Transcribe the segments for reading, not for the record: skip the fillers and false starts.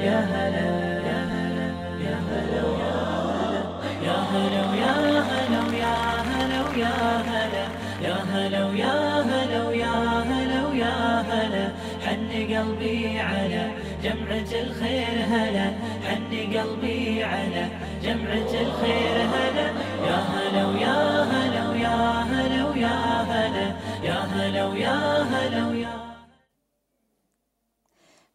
يا هلا يا هلا يا هلا يا هلا يا هلا يا هلا يا هلا يا هلا يا هلا يا هلا يا هلا حن قلبي على جمعة الخير هلا حن قلبي على جمعة الخير هلا يا هلا ويا هلا ويا هلا ويا هلا يا هلا ويا هلا ويا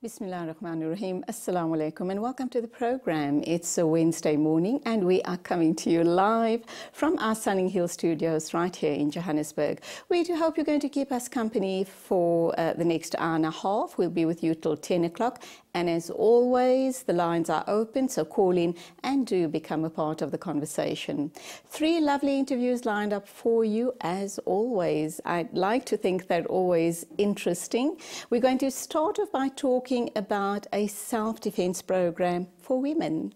Bismillahirrahmanirrahim. Assalamu alaikum and welcome to the program. It's a Wednesday morning and we are coming to you live from our Sunning Hill studios right here in Johannesburg. We do hope you're going to keep us company for the next hour and a half. We'll be with you till 10 o'clock. And as always, the lines are open, so call in and do become a part of the conversation. 3 lovely interviews lined up for you as always. I'd like to think they're always interesting. We're going to start off by talking about a self-defense program for women.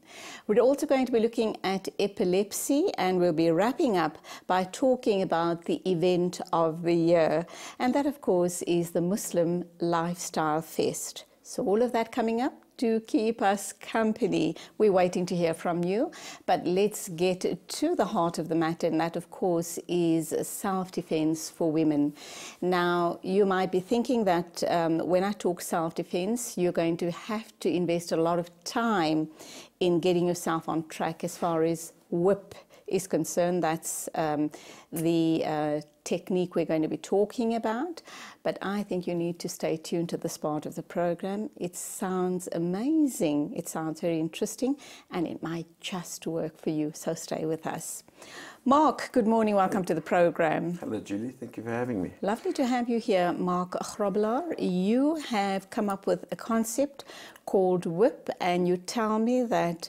We're also going to be looking at epilepsy, and we'll be wrapping up by talking about the event of the year. And that, of course, is the Muslim Lifestyle Fest. So all of that coming up. Do keep us company. We're waiting to hear from you, but let's get to the heart of the matter, and that, of course, is self-defense for women. Now, you might be thinking that when I talk self-defense, you're going to have to invest a lot of time in getting yourself on track as far as WHIP is concerned. That's the technique we're going to be talking about, but I think you need to stay tuned to this part of the program. It sounds amazing, it sounds very interesting, and it might just work for you, so stay with us. Mark, good morning, welcome to the program. Hello Julie, thank you for having me. Lovely to have you here, Mark Grobelaar. You have come up with a concept called WHIP, and you tell me that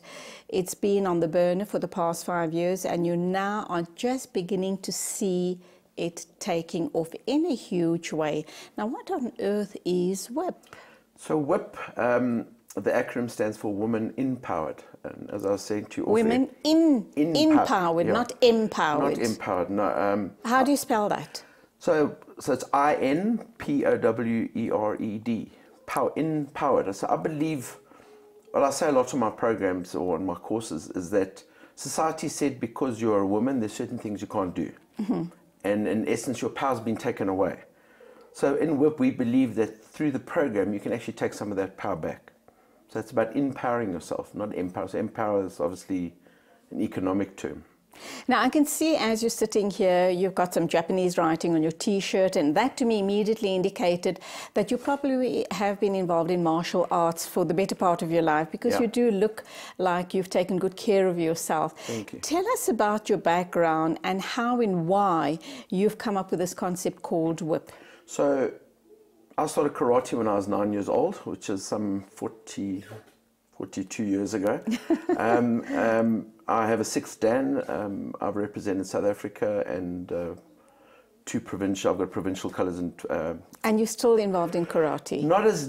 it's been on the burner for the past 5 years and you now are just beginning to see it taking off in a huge way. Now, what on earth is WHIP? So WHIP, the acronym stands for Women Empowered. And as I was saying to you... Women empowered, yeah. Not empowered. Not empowered, no. How do you spell that? So it's I-N-P-O-W-E-R-E-D. Empowered. So I believe, well, I say a lot of my programs or in my courses is that society said because you're a woman, there's certain things you can't do. Mm-hmm. And in essence, your power's been taken away. So in WHIP, we believe that through the program, you can actually take some of that power back. So it's about empowering yourself, not empower. So empower is obviously an economic term. Now, I can see as you're sitting here, you've got some Japanese writing on your T-shirt, and that to me immediately indicated that you probably have been involved in martial arts for the better part of your life, because Yeah. you do look like you've taken good care of yourself. Thank you. Tell us about your background and how and why you've come up with this concept called WHIP. So I started karate when I was 9 years old, which is some 42 years ago. I have a 6th Dan. I've represented South Africa and I've got provincial colours. And you're still involved in karate? Not as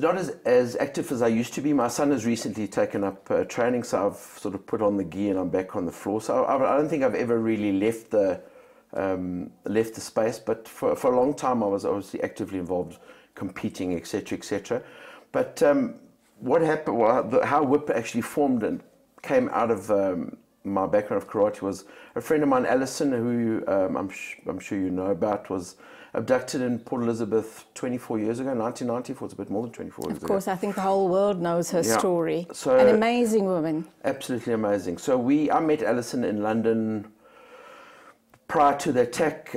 active as I used to be. My son has recently taken up training, so I've sort of put on the gi and I'm back on the floor. So I don't think I've ever really left the space, but for a long time I was obviously actively involved, competing, etc., etc. But what happened, how WHIP actually formed and came out of my background of karate was a friend of mine, Alison, who I'm sure you know about, was abducted in Port Elizabeth 24 years ago, 1994. It's a bit more than 24 years ago. Of course, I think the whole world knows her story. So, an amazing woman. Absolutely amazing. So I met Alison in London prior to the attack.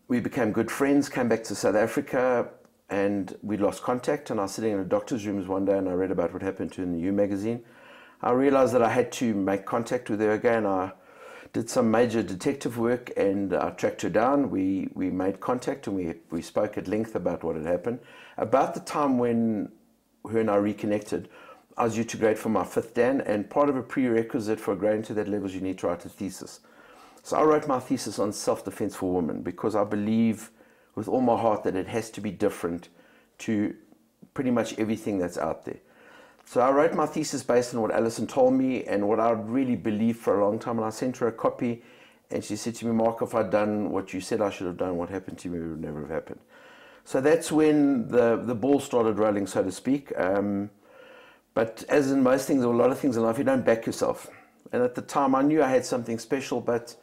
We became good friends, came back to South Africa, and we lost contact. And I was sitting in a doctor's rooms one day and I read about what happened to her in the U magazine. I realized that I had to make contact with her again. I did some major detective work and I tracked her down. We made contact and we spoke at length about what had happened. About the time when her and I reconnected, I was due to grade for my 5th Dan, and part of a prerequisite for grading to that level is you need to write a thesis. So I wrote my thesis on self-defense for women because I believe with all my heart that it has to be different to pretty much everything that's out there. So I wrote my thesis based on what Alison told me and what I really believed for a long time, and I sent her a copy and she said to me, Mark, if I'd done what you said I should have done, what happened to me would never have happened. So that's when the ball started rolling, so to speak. But as in most things, or a lot of things in life, you don't back yourself. And at the time, I knew I had something special, but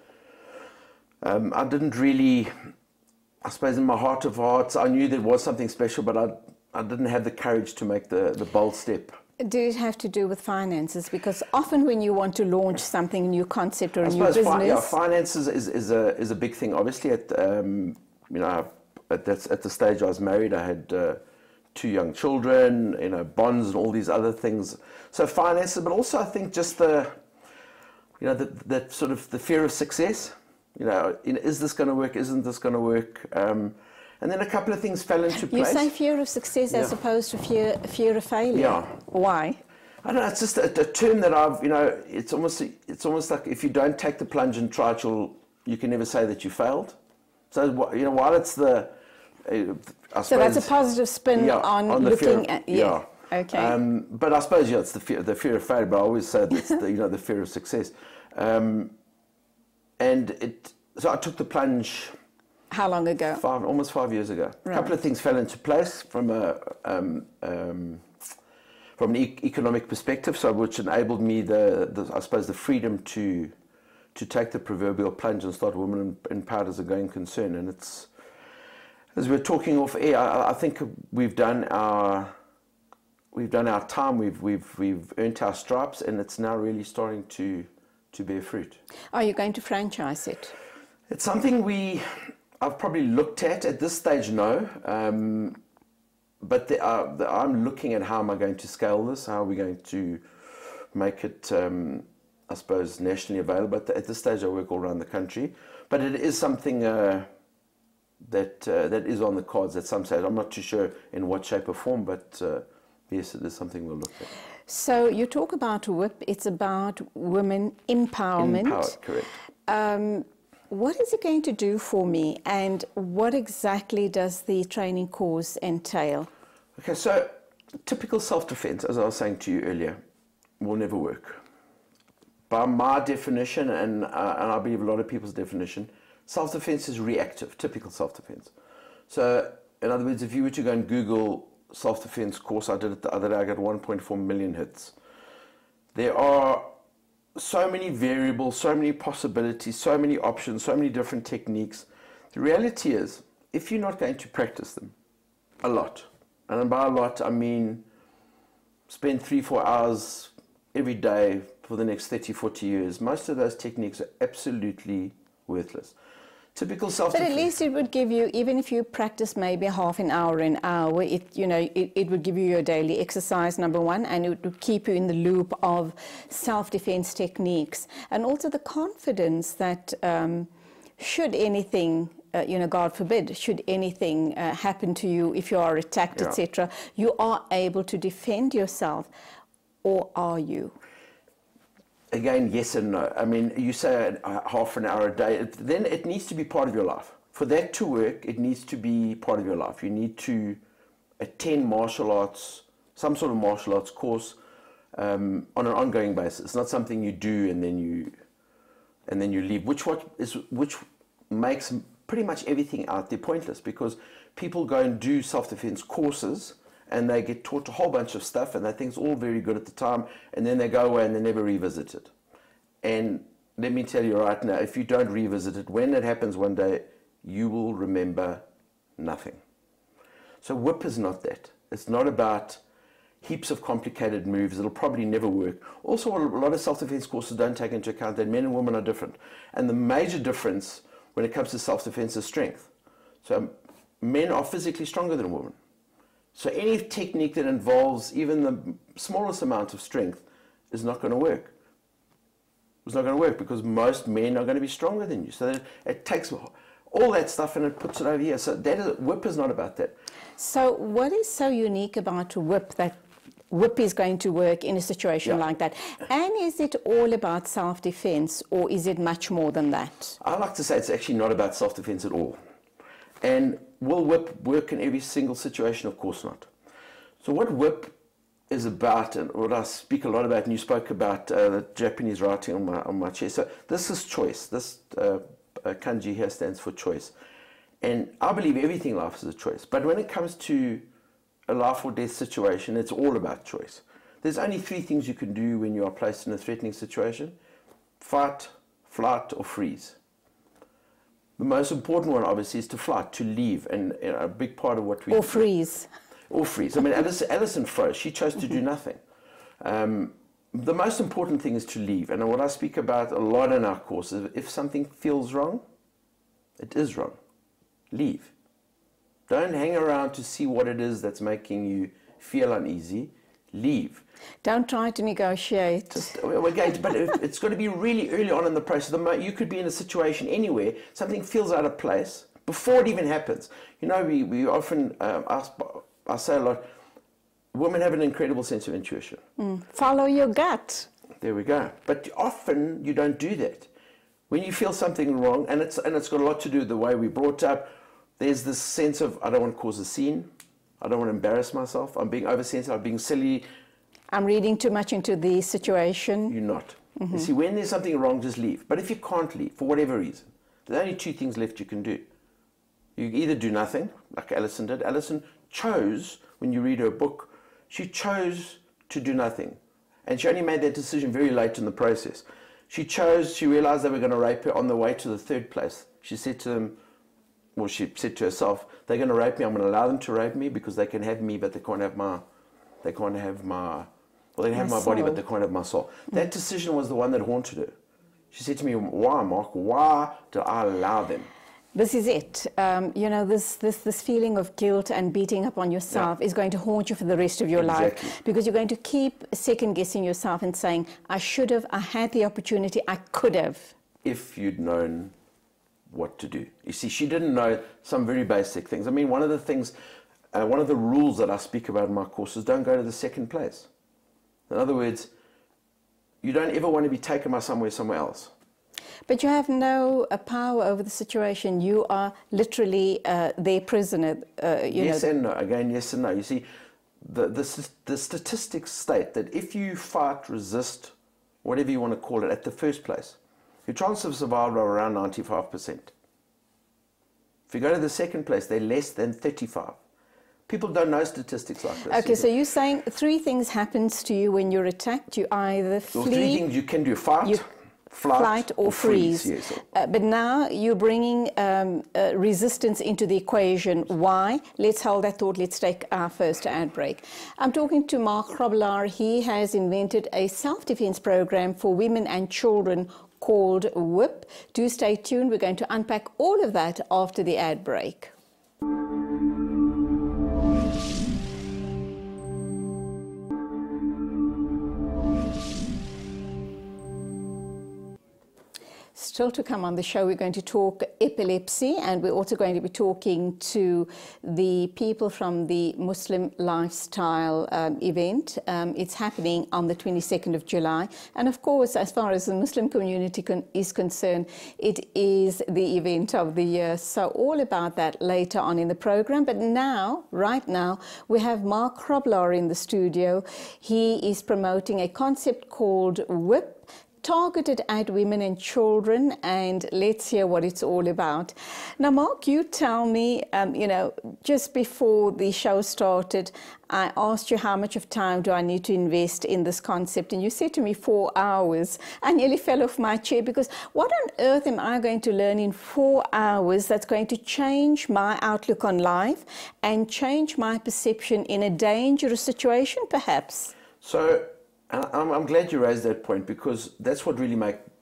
I didn't really, I suppose in my heart of hearts, I knew there was something special, but I didn't have the courage to make the bold step. Did it have to do with finances? Because often when you want to launch something, a new concept or a new business... Yeah, finances is a big thing. Obviously, at the stage I was married, I had 2 young children, bonds and all these other things. So finances, but also I think just the sort of the fear of success. Is this going to work? Isn't this going to work? And then a couple of things fell into place. You say fear of success as opposed to fear of failure. Yeah. Why? I don't know. It's just a term that I've, it's almost like if you don't take the plunge and try it, you can never say that you failed. So while it's the, I suppose, so that's a positive spin on the looking fear, at Okay. But I suppose it's the fear of failure. But I always say that's the fear of success. So I took the plunge. How long ago? Almost 5 years ago. Right. A couple of things fell into place from an economic perspective, so which enabled me I suppose the freedom to take the proverbial plunge and start Women Empowered as a going concern. And it's, as we're talking off air, I think we've done our time. We've earned our stripes, and it's now really starting to bear fruit. Are you going to franchise it? It's something I've probably looked at this stage, no. But I'm looking at how am I going to scale this, how are we going to make it, I suppose, nationally available. At this stage I work all around the country. But it is something that is on the cards at some stage. I'm not too sure in what shape or form, but yes, it is something we'll look at. So you talk about WHIP, it's about women empowerment. Empowered, correct. What is it going to do for me, and what exactly does the training course entail? Okay, so typical self-defense, as I was saying to you earlier, will never work. By my definition, and I believe a lot of people's definition, self-defense is reactive, typical self-defense. So, in other words, if you were to go and Google self-defense course, I did it the other day, I got 1.4 million hits. There are so many variables, so many possibilities, so many options, so many different techniques. The reality is, if you're not going to practice them a lot, and by a lot I mean spend 3-4 hours every day for the next 30-40 years, most of those techniques are absolutely worthless. Typical self-defense. But at least it would give you, even if you practice maybe half an hour, it would give you your daily exercise, number one, and it would keep you in the loop of self-defense techniques. And also the confidence that should anything, God forbid, should anything happen to you, if you are attacked, etc., you are able to defend yourself, or are you? Again, yes and no. I mean, you say half an hour a day, then it needs to be part of your life. For that to work, it needs to be part of your life. You need to attend martial arts, some sort of martial arts course on an ongoing basis. It's not something you do and then you leave, which makes pretty much everything out there pointless, because people go and do self-defense courses and they get taught a whole bunch of stuff and they think it's all very good at the time, and then they go away and they never revisit it. And let me tell you right now, if you don't revisit it, when it happens one day, you will remember nothing. So WHIP is not that. It's not about heaps of complicated moves. It'll probably never work. Also, a lot of self-defense courses don't take into account that men and women are different. And the major difference when it comes to self-defense is strength. So men are physically stronger than women. So any technique that involves even the smallest amount of strength is not going to work. It's not going to work because most men are going to be stronger than you. So then it takes all that stuff and it puts it over here. So WHIP is not about that. So what is so unique about WHIP that WHIP is going to work in a situation like that? And is it all about self-defense, or is it much more than that? I like to say it's actually not about self-defense at all. And will WHIP work in every single situation? Of course not. So what WHIP is about, and what I speak a lot about, and you spoke about the Japanese writing on my chest. So this is choice. This kanji here stands for choice. And I believe everything in life is a choice. But when it comes to a life or death situation, it's all about choice. there's only three things you can do when you are placed in a threatening situation: fight, flight, or freeze. The most important one, obviously, is to flight, to leave, and a big part of what we... Or freeze. Or freeze. I mean, Alison froze. She chose to do nothing. The most important thing is to leave. And what I speak about a lot in our course is if something feels wrong, it is wrong. Leave. Don't hang around to see what it is that's making you feel uneasy. Leave. Don't try to negotiate. But it's got to be really early on in the process. You could be in a situation anywhere, something feels out of place, before it even happens. You know, we often, I say a lot, women have an incredible sense of intuition. Follow your gut. There we go. But often you don't do that. When you feel something wrong, and it's got a lot to do with the way we're brought up, there's this sense of, I don't want to cause a scene. I don't want to embarrass myself. I'm being oversensitive. I'm being silly. I'm reading too much into the situation. You're not. You see, when there's something wrong, just leave. But if you can't leave, for whatever reason, there's only two things left you can do. You either do nothing, like Alison did. Alison chose, when you read her book, she chose to do nothing. And she only made that decision very late in the process. She realized they were going to rape her on the way to the third place. She said to them, well, she said to herself, they're going to rape me. I'm going to allow them to rape me because they can have me, but they can't have my body, but they can't have my soul. That decision was the one that haunted her. She said to me, why, Mark? Why did I allow them? This is it. You know, this feeling of guilt and beating up on yourself is going to haunt you for the rest of your life, because you're going to keep second-guessing yourself and saying, I should have, I had the opportunity, I could have. If you'd known what to do. You see, she didn't know some very basic things. I mean, one of the things, one of the rules that I speak about in my course is don't go to the second place. In other words, you don't ever want to be taken by somewhere else. But you have no power over the situation. You are literally their prisoner. Yes and no. Again, yes and no. You see, the statistics state that if you fight, resist, whatever you want to call it, at the first place, your chances of survival are around 95%. If you go to the second place, they're less than 35%. People don't know statistics like this. Okay, so you're saying three things happens to you when you're attacked. You either flee... Well, three things you can do: fight, flight or freeze. Yes. But now you're bringing resistance into the equation. Why? Let's hold that thought. Let's take our first ad break. I'm talking to Mark Grobelaar. He has invented a self-defense program for women and children called WHIP. Do stay tuned. We're going to unpack all of that after the ad break. Still to come on the show, we're going to talk epilepsy, and we're also going to be talking to the people from the Muslim lifestyle event. It's happening on the 22nd of July. And of course, as far as the Muslim community is concerned, it is the event of the year. So all about that later on in the program. But now, right now, we have Mark Grobelaar in the studio. He is promoting a concept called WHIP, targeted at women and children, and let's hear what it's all about. Now, Mark, you tell me, you know, just before the show started, I asked you how much of time do I need to invest in this concept, and you said to me 4 hours. I nearly fell off my chair, because what on earth am I going to learn in 4 hours that's going to change my outlook on life and change my perception in a dangerous situation, perhaps? So, I'm glad you raised that point, because that's what really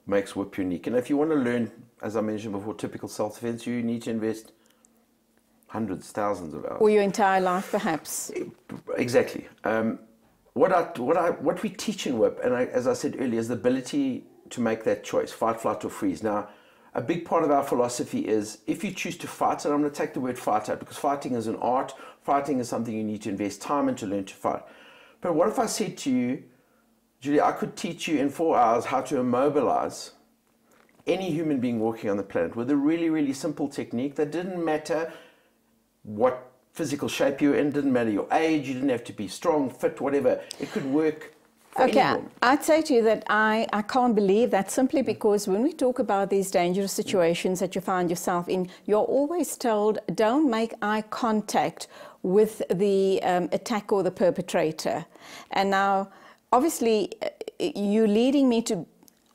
makes WHIP unique. And if you want to learn, as I mentioned before, typical self-defense, you need to invest hundreds, thousands of hours. Or your entire life, perhaps. Exactly. What we teach in WHIP, and as I said earlier, is the ability to make that choice, fight, flight, or freeze. Now, a big part of our philosophy is, if you choose to fight, and I'm going to take the word fight out, because fighting is an art, fighting is something you need to invest time in to learn to fight. But what if I said to you, Julie, I could teach you in 4 hours how to immobilize any human being walking on the planet with a really, really simple technique that didn't matter what physical shape you were in, didn't matter your age, you didn't have to be strong, fit, whatever. It could work for anyone. I'd say to you that I can't believe that, simply because when we talk about these dangerous situations that you find yourself in, you're always told, don't make eye contact with the attacker or the perpetrator. And now, obviously, you're leading me to,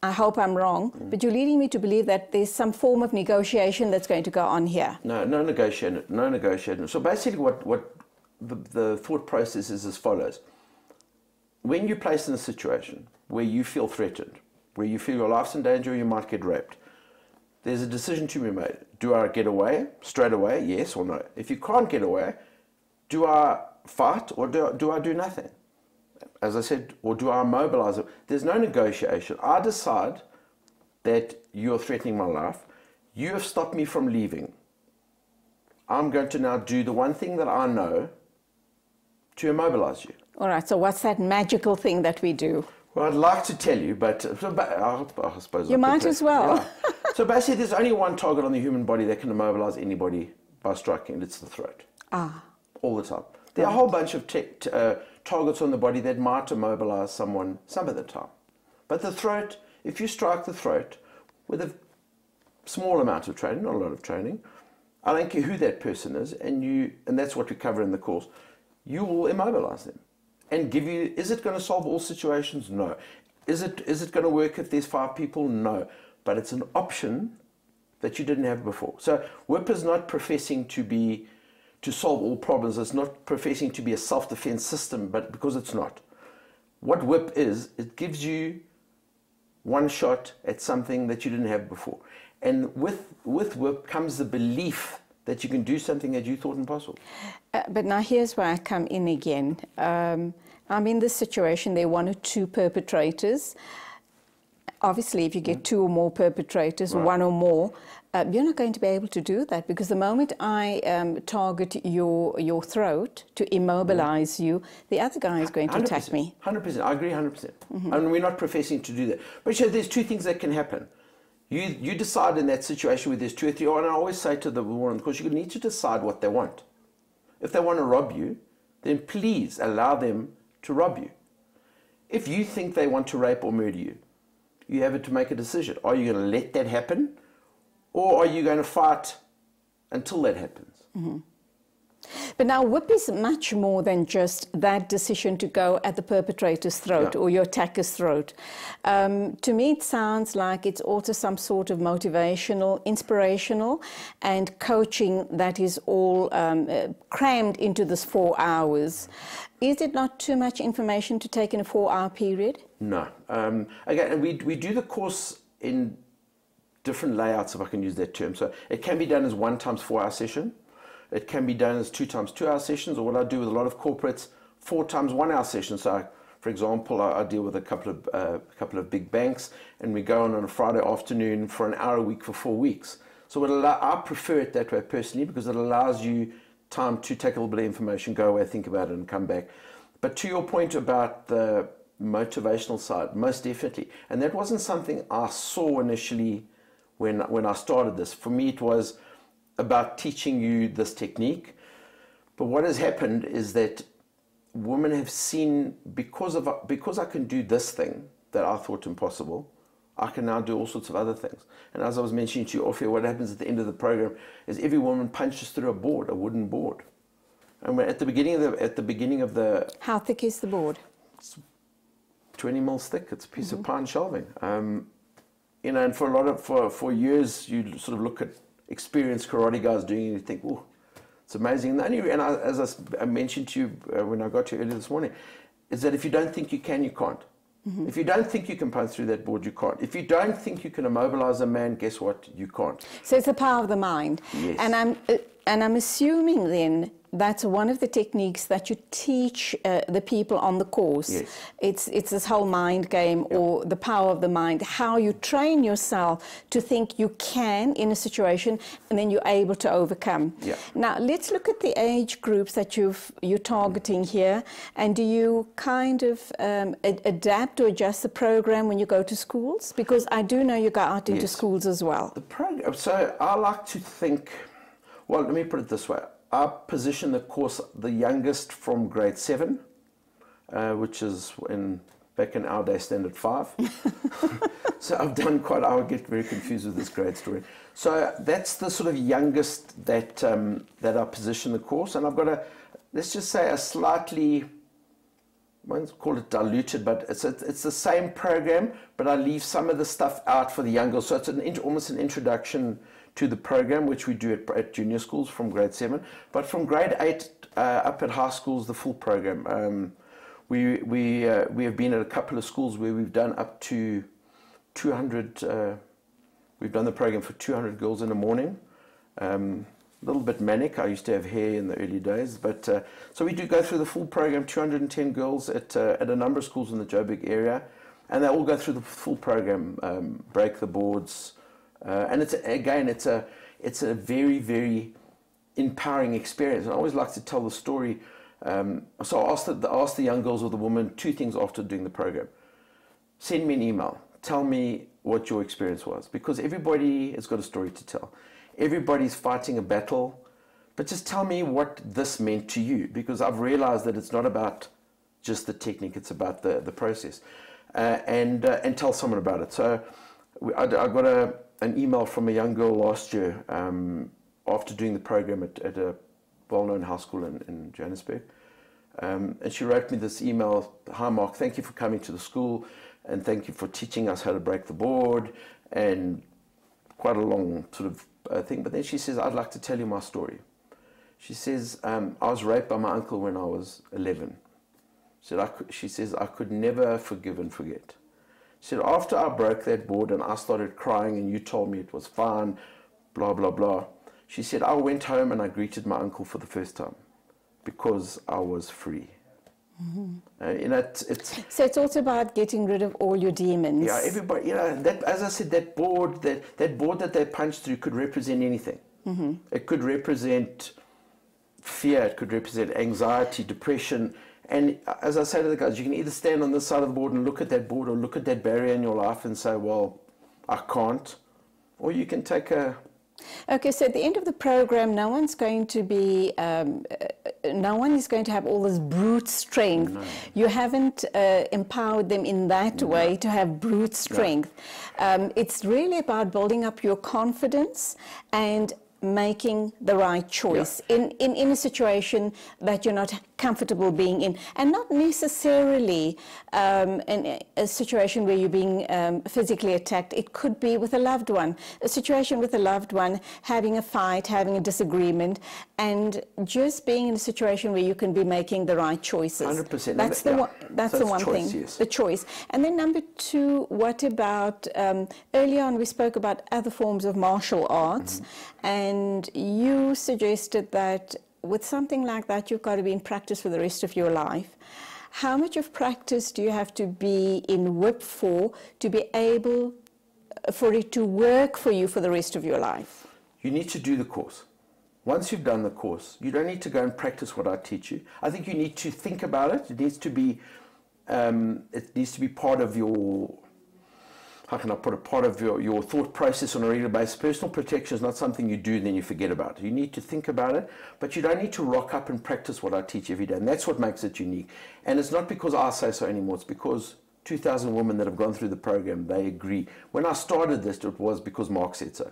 I hope I'm wrong, but you're leading me to believe that there's some form of negotiation that's going to go on here. No negotiation, no negotiation. So basically what the thought process is as follows. When you're placed in a situation where you feel threatened, where you feel your life's in danger or you might get raped, there's a decision to be made. Do I get away straight away, yes or no? If you can't get away, do I fight or do I do nothing? As I said, or do I mobilize it? There's no negotiation. I decide that you're threatening my life. You have stopped me from leaving. I'm going to now do the one thing that I know to immobilize you. All right, so what's that magical thing that we do? Well, I'd like to tell you, but I suppose you might as well. Yeah. So basically, there's only one target on the human body that can immobilize anybody by striking, and it's the throat. All the time. There are a whole bunch of targets on the body that might immobilize someone some of the time. But the throat, if you strike the throat with a small amount of training, not a lot of training, I don't care who that person is, and that's what we cover in the course, you will immobilize them and give you, is it going to solve all situations? No. Is it going to work if there's 5 people? No. But it's an option that you didn't have before. So WHIP is not professing to solve all problems. It's not professing to be a self-defense system, but because it's not. What WHIP is, it gives you one shot at something that you didn't have before. And with WHIP comes the belief that you can do something that you thought impossible. But now here's where I come in again. I'm in this situation, there are 1 or 2 perpetrators. Obviously, if you get 2 or more perpetrators, right, 1 or more, you're not going to be able to do that, because the moment I target your throat to immobilize you, the other guy is going to attack me. 100%, I agree 100%. And we're not professing to do that. But there's 2 things that can happen. You decide in that situation where there's 2 or 3, and I always say to the woman, because you need to decide what they want. If they want to rob you, then please allow them to rob you. If you think they want to rape or murder you, you have to make a decision. Are you going to let that happen, or are you going to fight until that happens? But now WHIP is much more than just that decision to go at the perpetrator's throat or your attacker's throat. To me, it sounds like it's also some sort of motivational, inspirational, and coaching that is all crammed into this 4 hours. Is it not too much information to take in a 4-hour period? No. Again, we do the course in different layouts, if I can use that term. So it can be done as 1 times 4-hour session. It can be done as 2 times 2-hour sessions, or what I do with a lot of corporates, 4 times 1-hour sessions. So, for example, I deal with a couple of big banks, and we go on a Friday afternoon for an hour a week for 4 weeks. So I prefer it that way personally, because it allows you time to take a little bit of information, go away, think about it, and come back. But to your point about the motivational side, most definitely. And that wasn't something I saw initially when I started this. For me, it was about teaching you this technique. But what has happened is that women have seen, because I can do this thing that I thought impossible, I can now do all sorts of other things. And as I was mentioning to you off here, what happens at the end of the program is every woman punches through a wooden board. And we're at the beginning of the How thick is the board? It's 20 mils thick. It's a piece of pine shelving. You know, and for years you sort of look at experienced karate guys doing it, and you think, oh, it's amazing. And as I mentioned to you when I got to you earlier this morning, is that if you don't think you can, you can't. If you don't think you can punch through that board, you can't. If you don't think you can immobilize a man, guess what? You can't. So it's the power of the mind. Yes. And I'm assuming then that's one of the techniques that you teach the people on the course. Yes. It's this whole mind game, or the power of the mind, how you train yourself to think you can in a situation, and then you're able to overcome. Yeah. Now, let's look at the age groups that you're targeting here. And do you kind of adapt or adjust the program when you go to schools? Because I do know you go out into schools as well. The program, so I like to think, well, let me put it this way. I position the course the youngest from grade 7, which is back in our day, standard 5. So I would get very confused with this grade story. So that's the sort of youngest that I position the course. And I've got let's just say a slightly won't call it diluted, but it's the same program, but I leave some of the stuff out for the young girls. So it's almost an introduction to the program, which we do at junior schools from grade 7. But from grade 8 up at high schools, the full program. We have been at a couple of schools where we've done up to 200. We've done the program for 200 girls in the morning. A little bit manic. I used to have hair in the early days, but so we do go through the full program. 210 girls at a number of schools in the Joburg area, and they all go through the full program, break the boards, and it's a very, very empowering experience. And I always like to tell the story. So I asked the young girls or the women 2 things after doing the program. Send me an email. Tell me what your experience was, because everybody has got a story to tell. Everybody's fighting a battle, but just tell me what this meant to you, because I've realized that it's not about just the technique, it's about the process. And tell someone about it. So I got an email from a young girl last year after doing the program at a well-known high school in Johannesburg. And she wrote me this email: "Hi Mark, thank you for coming to the school, and thank you for teaching us how to break the board," and quite a long sort of thing. But then she says, "I'd like to tell you my story." She says, "I was raped by my uncle when I was 11. She says, I could never forgive and forget. She said, after I broke that board and I started crying and you told me it was fine, blah, blah, blah. She said, I went home and I greeted my uncle for the first time because I was free." So it's also about getting rid of all your demons. Yeah, everybody, that, as I said, that board that they punched through could represent anything. It could represent fear, it could represent anxiety, depression. And as I say to the guys, you can either stand on this side of the board and look at that board, or look at that barrier in your life and say, well, I can't. Or you can take a... Okay, so at the end of the program, no one's going to be, no one is going to have all this brute strength. No. You haven't empowered them in that way to have brute strength. No. It's really about building up your confidence and making the right choice in a situation that you're not comfortable being in, and not necessarily in a situation where you're being physically attacked. It could be with a loved one, a situation with a loved one, having a fight, having a disagreement, and just being in a situation where you can be making the right choices. 100%. That's the one thing, yes. The choice. And then number 2, what about, earlier on we spoke about other forms of martial arts, and you suggested that with something like that, you've got to be in practice for the rest of your life. How much of practice do you have to be in whip for to be able for it to work for you for the rest of your life? You need to do the course. Once you've done the course, you don't need to go and practice what I teach you. I think you need to think about it. It needs to be part of your, how can I put it, part of your thought process on a regular basis. Personal protection is not something you do and then you forget about. You need to think about it, but you don't need to rock up and practice what I teach every day. And that's what makes it unique. And it's not because I say so anymore. It's because 2,000 women that have gone through the program, they agree. When I started this, it was because Mark said so.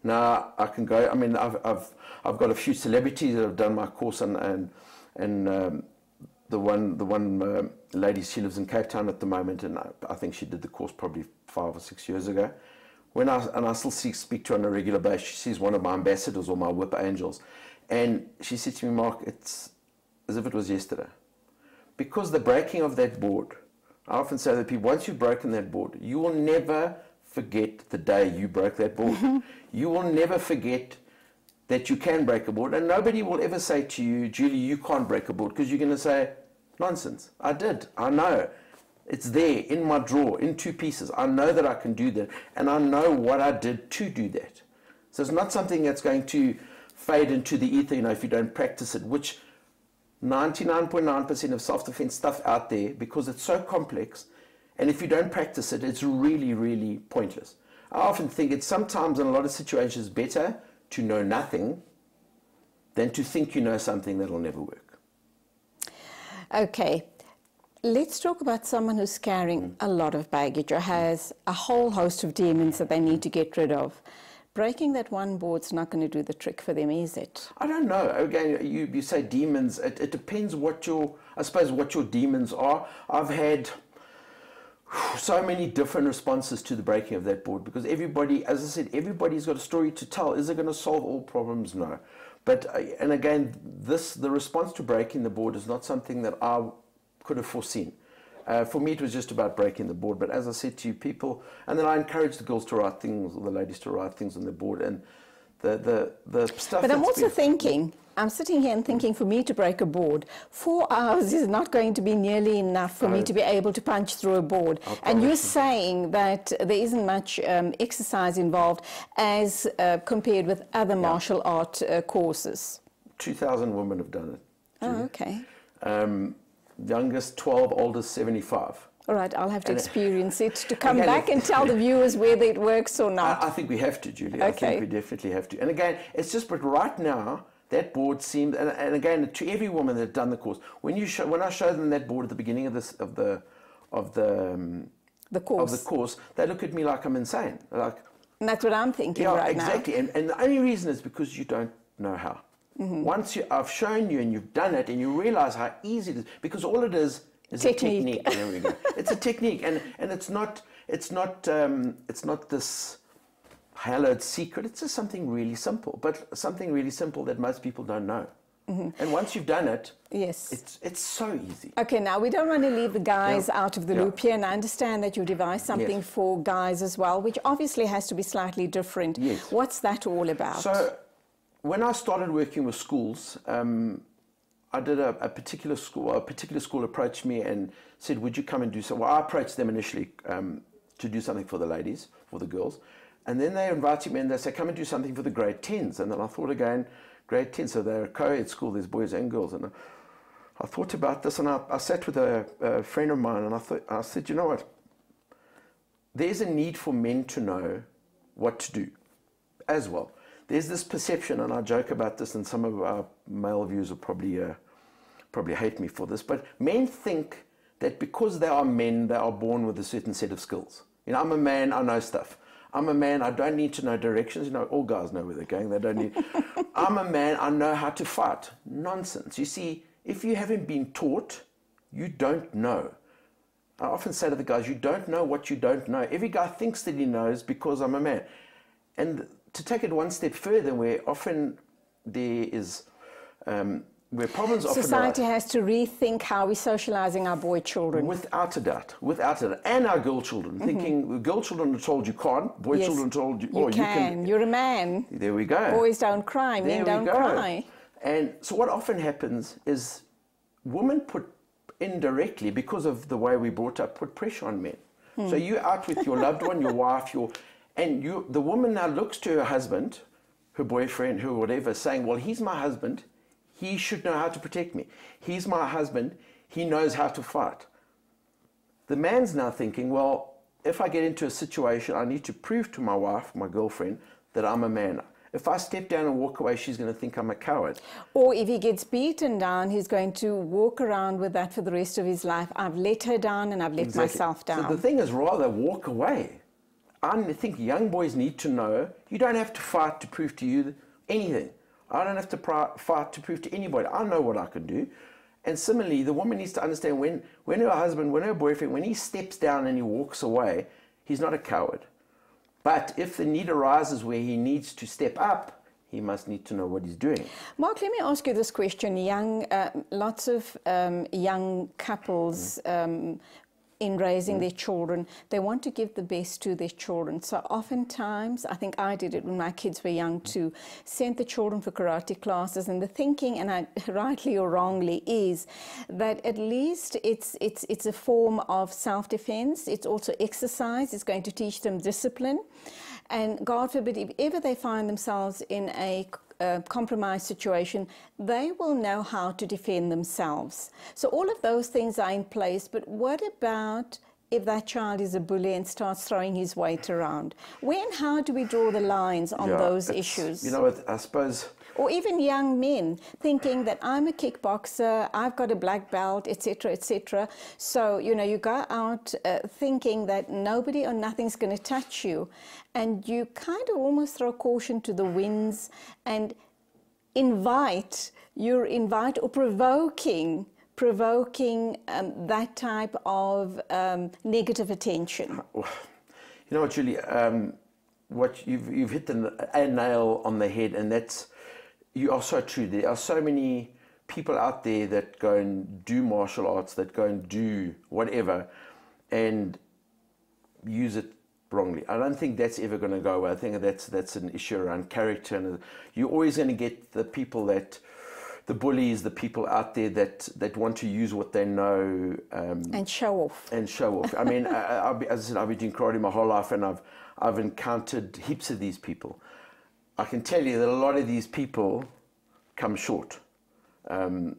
Now I can go, I mean, I've got a few celebrities that have done my course, and the one lady, she lives in Cape Town at the moment, and I think she did the course probably 5 or 6 years ago. And I still speak to her on a regular basis. She's one of my ambassadors or my whip angels, and she said to me, Mark, it's as if it was yesterday, because the breaking of that board, I often say to people, once you've broken that board, you will never forget the day you broke that board. You will never forget that you can break a board, and nobody will ever say to you, Julie, you can't break a board, because you're going to say, nonsense, I did, I know, it's there in my drawer in 2 pieces, I know that I can do that, and I know what I did to do that. So it's not something that's going to fade into the ether, if you don't practice it, which 99.9% of self-defense stuff out there, because it's so complex, and if you don't practice it, it's really, really pointless. I often think it's sometimes in a lot of situations better to know nothing than to think you know something that will never work. Okay, let's talk about someone who's carrying a lot of baggage or has a whole host of demons that they need to get rid of. breaking that one board's not going to do the trick for them, is it? I don't know. Again, you say demons. It depends what I suppose what your demons are. I've had so many different responses to the breaking of that board, because everybody, as I said, everybody's got a story to tell. Is it going to solve all problems? No. But, and again, the response to breaking the board is not something that I could have foreseen. For me, it was just about breaking the board. But as I said to you, people, and then I encourage the girls to write things, or the ladies to write things on the board, and the stuff. But I'm also thinking, I'm sitting here and thinking, for me to break a board, 4 hours is not going to be nearly enough for me to be able to punch through a board. And you're saying that there isn't much exercise involved as compared with other martial art courses. 2,000 women have done it. Oh, okay. Youngest 12, oldest 75. All right, I'll have to experience it to come back and tell the viewers whether it works or not. I think we have to, Julie. I think we definitely have to. And again, it's just, but right now, that board seemed, and again, to every woman that had done the course, when I showed them that board at the beginning of the course, they look at me like I'm insane. Like, and that's what I'm thinking right now. Exactly. And the only reason is because you don't know how. Once I've shown you and you've done it, and you realize how easy it is, because all it is a technique. There we go. It's a technique, and it's not this hallowed secret. It's just something really simple, but something really simple that most people don't know. And once you've done it, it's so easy. Okay, now we don't want to leave the guys out of the loop here, and I understand that you devised something for guys as well, which obviously has to be slightly different. Yes. What's that all about? So, when I started working with schools, I did a particular school approached me and said, would you come and do something? Well, I approached them initially to do something for the ladies, for the girls. And then they invited me and they said, come and do something for the grade 10s. And then I thought again, grade 10, so they're a co-ed school, there's boys and girls. And I thought about this, and I sat with a friend of mine, and I said, you know what? There's a need for men to know what to do as well. There's this perception, and I joke about this, and some of our male viewers will probably hate me for this, but men think that because they are men, they are born with a certain set of skills. You know, I'm a man, I know stuff. I'm a man, I don't need to know directions. You know, all guys know where they're going. They don't need. I'm a man, I know how to fight. Nonsense. You see, if you haven't been taught, you don't know. I often say to the guys, you don't know what you don't know. Every guy thinks that he knows because I'm a man. And to take it one step further, where often there is, where problems often Society has to rethink how we're socializing our boy children. Without a doubt, and our girl children. Thinking, girl children are told you can't, boy children are told you, you can. You're a man. There we go. Boys don't cry, men don't cry. And so what often happens is women put indirectly, because of the way we brought up, put pressure on men. So you're out with your loved one, your wife, the woman now looks to her husband, her boyfriend, her whatever, saying, well, he's my husband. He should know how to protect me. He's my husband. He knows how to fight. The man's now thinking, well, if I get into a situation, I need to prove to my wife, my girlfriend, that I'm a man. If I step down and walk away, she's going to think I'm a coward. Or if he gets beaten down, he's going to walk around with that for the rest of his life. I've let her down and I've let myself down. So the thing is, rather walk away. I think young boys need to know you don't have to fight to prove to you anything. I don't have to fight to prove to anybody. I know what I can do. And similarly, the woman needs to understand when her husband, when her boyfriend, when he steps down and he walks away, he's not a coward. But if the need arises where he needs to step up, he must need to know what he's doing. Mark, let me ask you this question. Lots of young couples in raising their children, they want to give the best to their children. So oftentimes, I think I did it when my kids were young too, sent the children for karate classes, and the thinking, and rightly or wrongly, is that at least it's a form of self-defense. It's also exercise. It's going to teach them discipline. And God forbid, if ever they find themselves in a compromised situation, they will know how to defend themselves. So all of those things are in place, but what about if that child is a bully and starts throwing his weight around? Where and how do we draw the lines on those issues? You know what, I suppose Or even young men thinking that I'm a kickboxer, I've got a black belt, etc., etc. So, you know, you go out thinking that nobody or nothing's going to touch you, and you kind of almost throw caution to the winds and invite or provoking that type of negative attention. You know what, Julie? What you've hit a nail on the head, and you are so true. There are so many people out there that go and do martial arts, that go and do whatever, and use it wrongly. I don't think that's ever going to go away. I think that's an issue around character, and you're always going to get the people the bullies, the people out there that want to use what they know and show off. I mean, as I said, I've been doing karate my whole life, and I've encountered heaps of these people. I can tell you that a lot of these people come short. You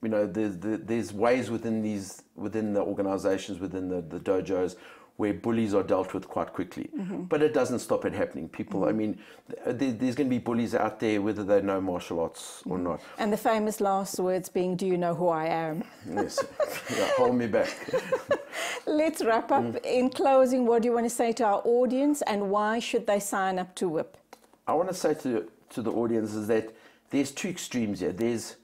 know, there's ways within the organizations, within the dojos, where bullies are dealt with quite quickly. But it doesn't stop it happening. People, I mean, there's going to be bullies out there, whether they know martial arts or not. And the famous last words being, do you know who I am? Yes, yeah, hold me back. Let's wrap up. In closing, what do you want to say to our audience, and why should they sign up to WHIP? I want to say to the audience is that there's two extremes here. There's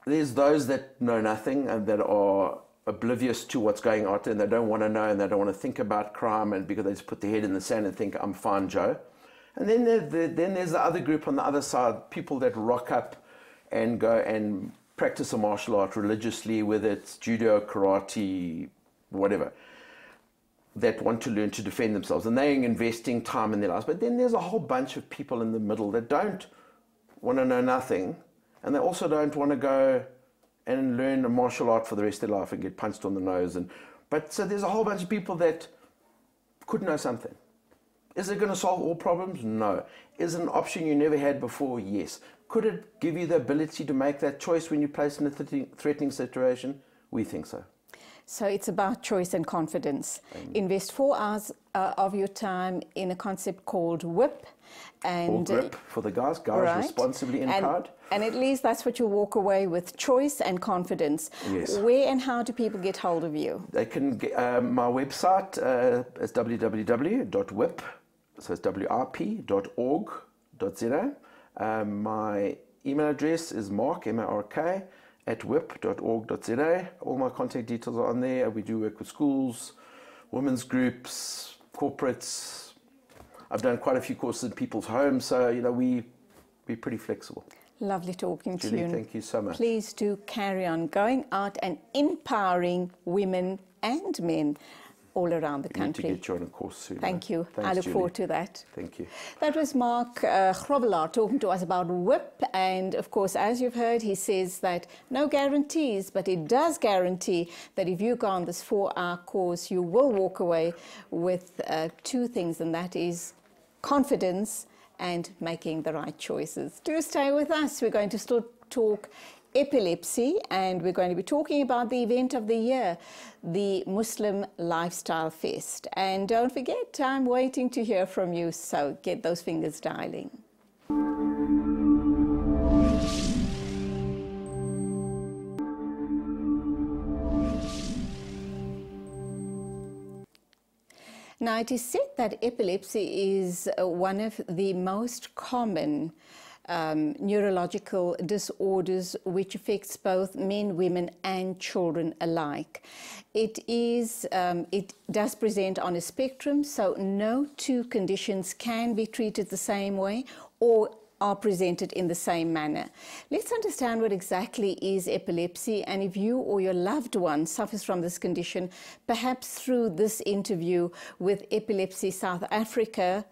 those that know nothing and that are oblivious to what's going on, and they don't want to know, and they don't want to think about crime, and because they just put their head in the sand and think, I'm fine, Joe. And then there's the other group on the other side, people that rock up and go and practice a martial art religiously, whether it's judo, karate, whatever, that want to learn to defend themselves, and they're investing time in their lives. But then there's a whole bunch of people in the middle that don't want to know nothing, and they also don't want to go and learn a martial art for the rest of their life and get punched on the nose. But so there's a whole bunch of people that could know something. Is it going to solve all problems? No. Is it an option you never had before? Yes. Could it give you the ability to make that choice when you're placed in a threatening situation? We think so. So it's about choice and confidence. Invest 4 hours of your time in a concept called WHIP. And or grip for the guys right. Responsibly empowered. And at least that's what you walk away with, choice and confidence. Yes. Where and how do people get hold of you? They can get my website is www.whip, so it's wrp.org.za. My email address is mark, M-A-R-K, @whip.org.za. All my contact details are on there. We do work with schools, women's groups, corporates. I've done quite a few courses in people's homes, so you know we're pretty flexible. Lovely talking to Julie, you. thank you so much. Please do carry on going out and empowering women and men all around the country. We need to get you on a course soon. Thank you. Thanks, I look Julie. forward to that. Thank you. That was Mark Grobbelaar talking to us about WHIP, and of course, as you've heard, he says that no guarantees, but it does guarantee that if you go on this 4-hour course, you will walk away with 2 things, and that is confidence and making the right choices. Do stay with us. We're going to still talk epilepsy, and we're going to be talking about the event of the year, the Muslim Lifestyle Fest. And don't forget, I'm waiting to hear from you, so get those fingers dialing. Now, it is said that epilepsy is one of the most common neurological disorders which affects both men, women and children alike. It does present on a spectrum, so no 2 conditions can be treated the same way or are presented in the same manner. Let's understand what exactly is epilepsy, and if you or your loved one suffers from this condition, perhaps through this interview with Epilepsy South Africa,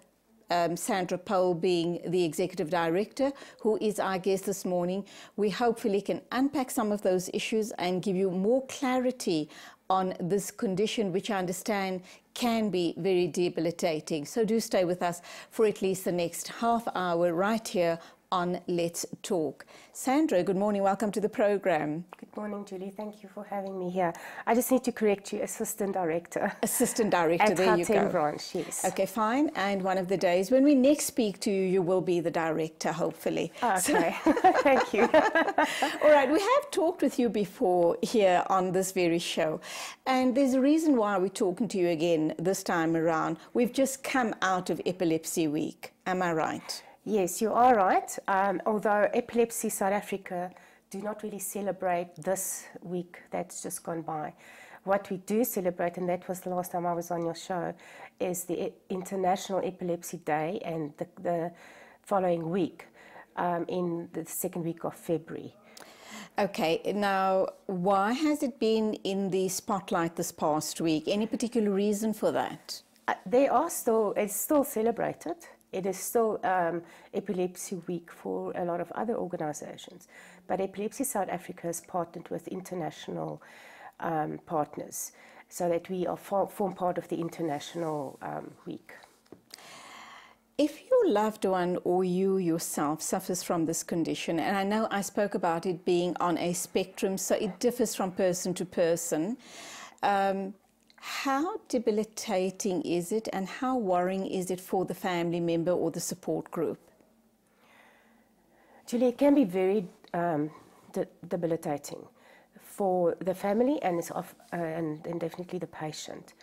Sandra Pole being the Executive Director, who is our guest this morning, we hopefully can unpack some of those issues and give you more clarity on this condition, which I understand can be very debilitating. So do stay with us for at least the next half hour right here on Let's Talk. Sandra, good morning. Welcome to the program. Good morning, Julie. Thank you for having me here. I just need to correct you, Assistant Director. Assistant Director, at there you go. Gauteng branch, yes. Okay, fine. And one of the days when we next speak to you, you will be the director, hopefully. Okay, thank you. All right, we have talked with you before here on this very show, and there's a reason why we're talking to you again this time around. We've just come out of Epilepsy Week. Am I right? Yes, you are right. Although Epilepsy South Africa do not really celebrate this week that's just gone by. What we do celebrate, and that was the last time I was on your show, is the International Epilepsy Day and the following week in the second week of February. Okay, now why has it been in the spotlight this past week? Any particular reason for that? It's still celebrated. It is still Epilepsy Week for a lot of other organizations. But Epilepsy South Africa has partnered with international partners so that we form part of the international week. If your loved one or you yourself suffers from this condition, and I know I spoke about it being on a spectrum, so it differs from person to person, how debilitating is it and how worrying is it for the family member or the support group? Julie, it can be very debilitating for the family and definitely the patient.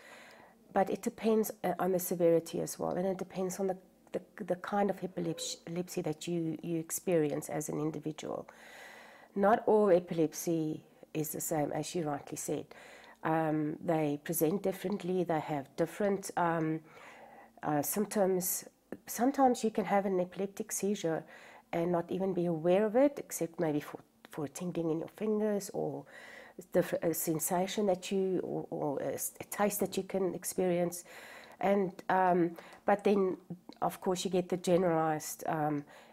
But it depends on the severity as well, and it depends on the kind of epilepsy that you experience as an individual. Not all epilepsy is the same, as you rightly said. They present differently, they have different symptoms. Sometimes you can have an epileptic seizure and not even be aware of it, except maybe for a tingling in your fingers or a sensation that or a taste that you can experience. And but then, of course, you get the generalized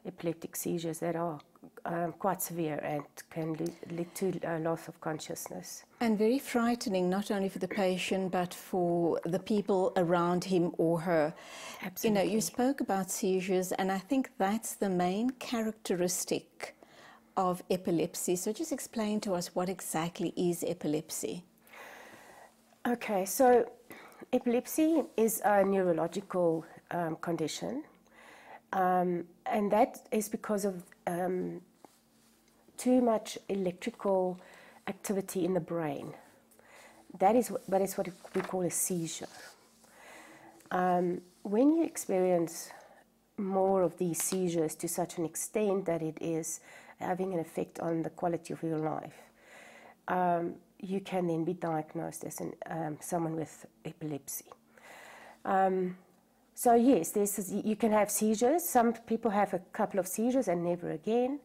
epileptic seizures that are quite severe and can lead to loss of consciousness. And very frightening, not only for the patient, but for the people around him or her. Absolutely. You know, you spoke about seizures, and I think that's the main characteristic of epilepsy. So just explain to us what exactly is epilepsy. Okay, so epilepsy is a neurological condition, and that is because of too much electrical activity in the brain. That is what we call a seizure. When you experience more of these seizures to such an extent that it is having an effect on the quality of your life, you can then be diagnosed as someone with epilepsy. So yes, you can have seizures. Some people have a couple of seizures and never again.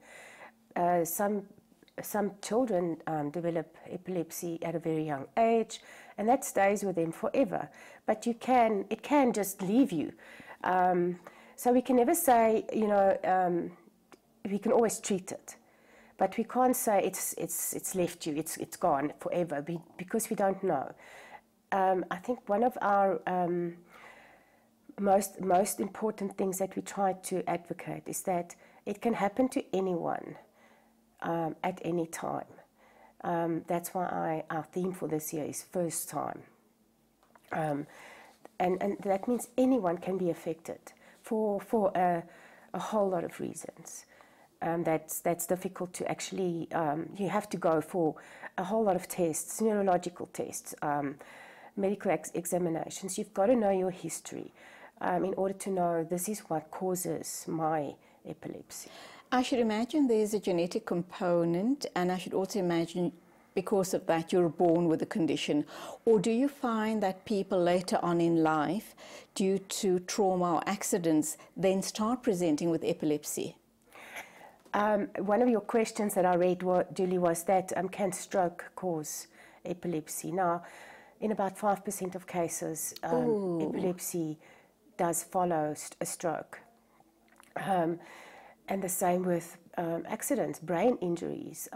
Some children develop epilepsy at a very young age, and that stays with them forever. But it can just leave you. So we can never say, we can always treat it, but we can't say it's left you, it's gone forever, because we don't know. I think one of our most important things that we try to advocate is that it can happen to anyone at any time. That's why our theme for this year is first time. And that means anyone can be affected for a whole lot of reasons. That's difficult to actually, you have to go for a whole lot of tests, neurological tests, medical examinations. You've got to know your history in order to know this is what causes my epilepsy. I should imagine there's a genetic component, and I should also imagine because of that you're born with a condition. Or do you find that people later on in life, due to trauma or accidents, then start presenting with epilepsy? One of your questions that I read, Julie, was that can stroke cause epilepsy? Now, in about 5% of cases, epilepsy does follow a stroke. And the same with accidents, brain injuries,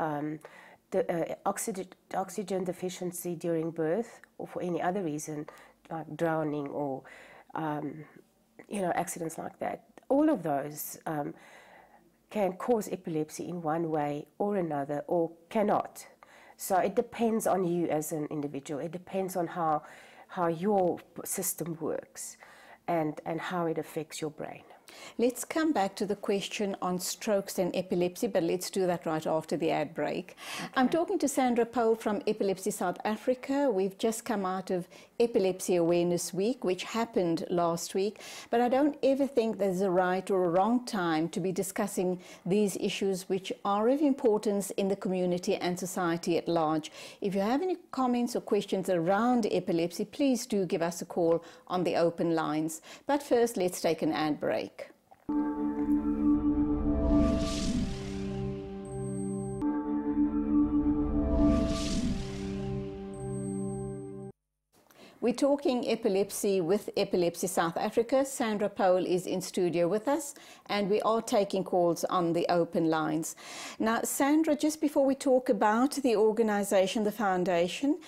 the oxygen deficiency during birth, or for any other reason, like drowning or accidents like that. All of those can cause epilepsy in one way or another, or cannot. So it depends on you as an individual. It depends on how your system works and how it affects your brain. Let's come back to the question on strokes and epilepsy, but let's do that right after the ad break. Okay. I'm talking to Sandra Pole from Epilepsy South Africa. We've just come out of Epilepsy Awareness Week, which happened last week, but I don't ever think there's a right or a wrong time to be discussing these issues, which are of importance in the community and society at large. If you have any comments or questions around epilepsy, please do give us a call on the open lines. But first, let's take an ad break. We're talking epilepsy with Epilepsy South Africa. Sandra Pole is in studio with us, and we are taking calls on the open lines. Now, Sandra, just before we talk about the organisation, the foundation,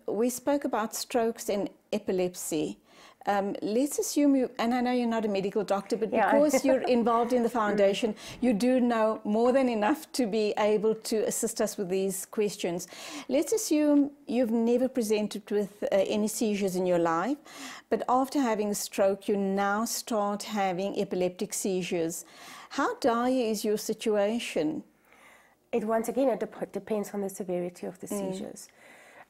we spoke about strokes and epilepsy. Let's assume you, and I know you're not a medical doctor, but because you're involved in the foundation, you do know more than enough to be able to assist us with these questions. Let's assume you've never presented with any seizures in your life, but after having a stroke, you now start having epileptic seizures. How dire is your situation? Once again, it depends on the severity of the seizures,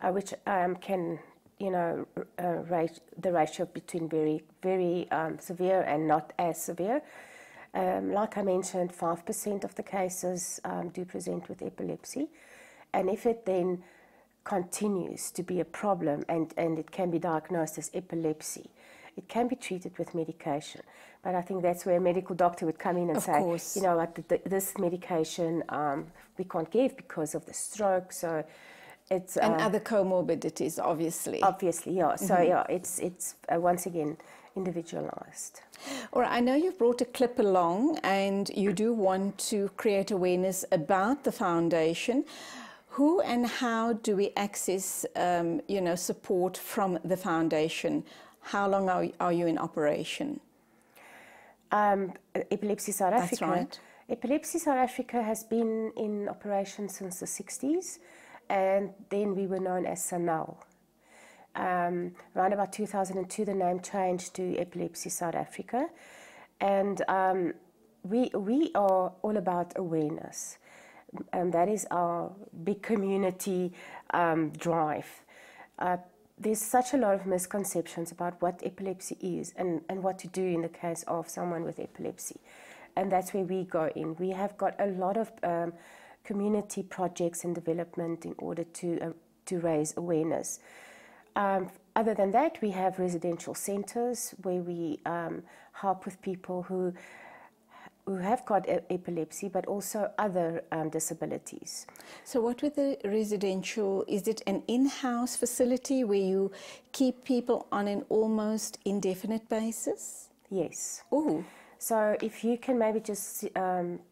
which can, the ratio between very severe and not as severe. Like I mentioned, 5% of the cases do present with epilepsy. And if it then continues to be a problem and it can be diagnosed as epilepsy, it can be treated with medication. But I think that's where a medical doctor would come in and say, you know what, this medication we can't give because of the stroke. So it's and other comorbidities, obviously. Obviously, yeah. So yeah, it's once again individualized. All right, I know you've brought a clip along, and you do want to create awareness about the foundation. Who and how do we access, support from the foundation? How long are you in operation? Epilepsy South Africa. That's right. Epilepsy South Africa has been in operation since the 60s. And then we were known as SANAL. Around about 2002, the name changed to Epilepsy South Africa. And we are all about awareness. That is our big community drive. There's such a lot of misconceptions about what epilepsy is and what to do in the case of someone with epilepsy. And that's where we go in. We have got a lot of community projects and development in order to raise awareness. Other than that, we have residential centres where we help with people who have got epilepsy, but also other disabilities. So what with the residential, is it an in-house facility where you keep people on an almost indefinite basis? Yes. Oh. So if you can maybe just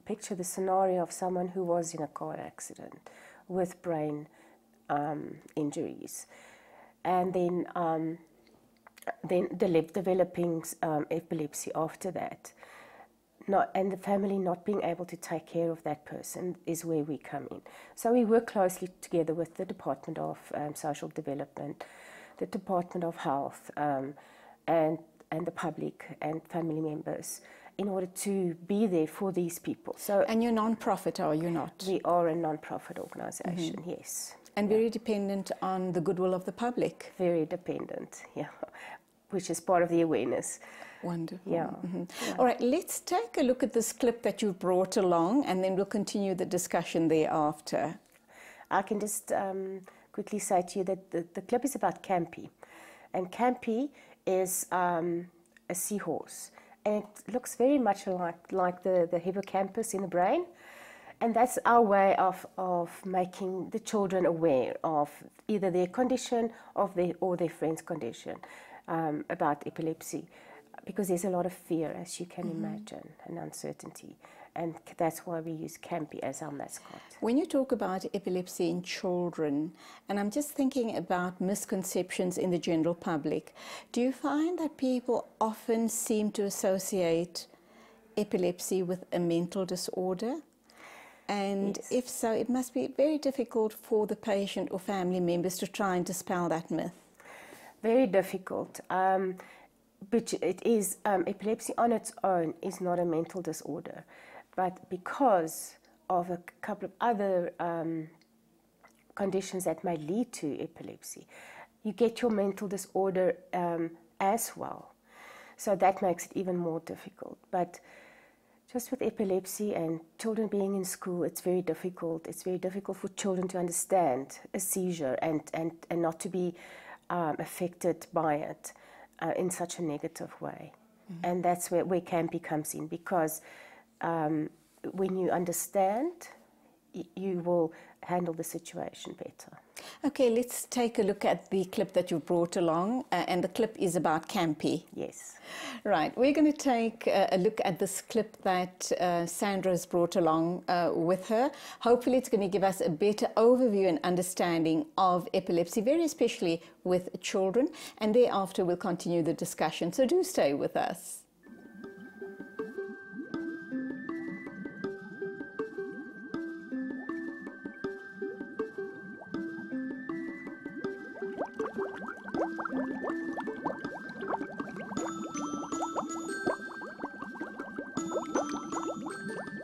picture the scenario of someone who was in a car accident with brain injuries, and then developing epilepsy after that, and the family not being able to take care of that person is where we come in. So we work closely together with the Department of Social Development, the Department of Health, and the public and family members in order to be there for these people. So, and you're non-profit, are you not? We are a non-profit organisation, yes. And very dependent on the goodwill of the public. Very dependent, yeah, which is part of the awareness. Wonderful. Yeah. Yeah. All right, let's take a look at this clip that you brought along, and then we'll continue the discussion thereafter. I can just quickly say to you that the clip is about Campy. And Campy is a seahorse, and it looks very much like the hippocampus in the brain, and that's our way of making the children aware of either their condition or their friend's condition about epilepsy, because there's a lot of fear, as you can imagine, and uncertainty. And that's why we use Campy as our mascot. When you talk about epilepsy in children, and I'm just thinking about misconceptions in the general public, do you find that people often seem to associate epilepsy with a mental disorder? And Yes. if so, it must be very difficult for the patient or family members to try and dispel that myth. Very difficult. But it is, epilepsy on its own is not a mental disorder. But because of a couple of other conditions that may lead to epilepsy, you get your mental disorder as well. So that makes it even more difficult. But just with epilepsy and children being in school, it's very difficult. It's very difficult for children to understand a seizure and not to be affected by it in such a negative way. Mm-hmm. And that's where Campy comes in, because when you understand, you will handle the situation better. Okay, let's take a look at the clip that you brought along, and the clip is about Campy. Yes. Right, we're going to take a look at this clip that Sandra's brought along with her. Hopefully it's going to give us a better overview and understanding of epilepsy, very especially with children, and thereafter we'll continue the discussion. So do stay with us.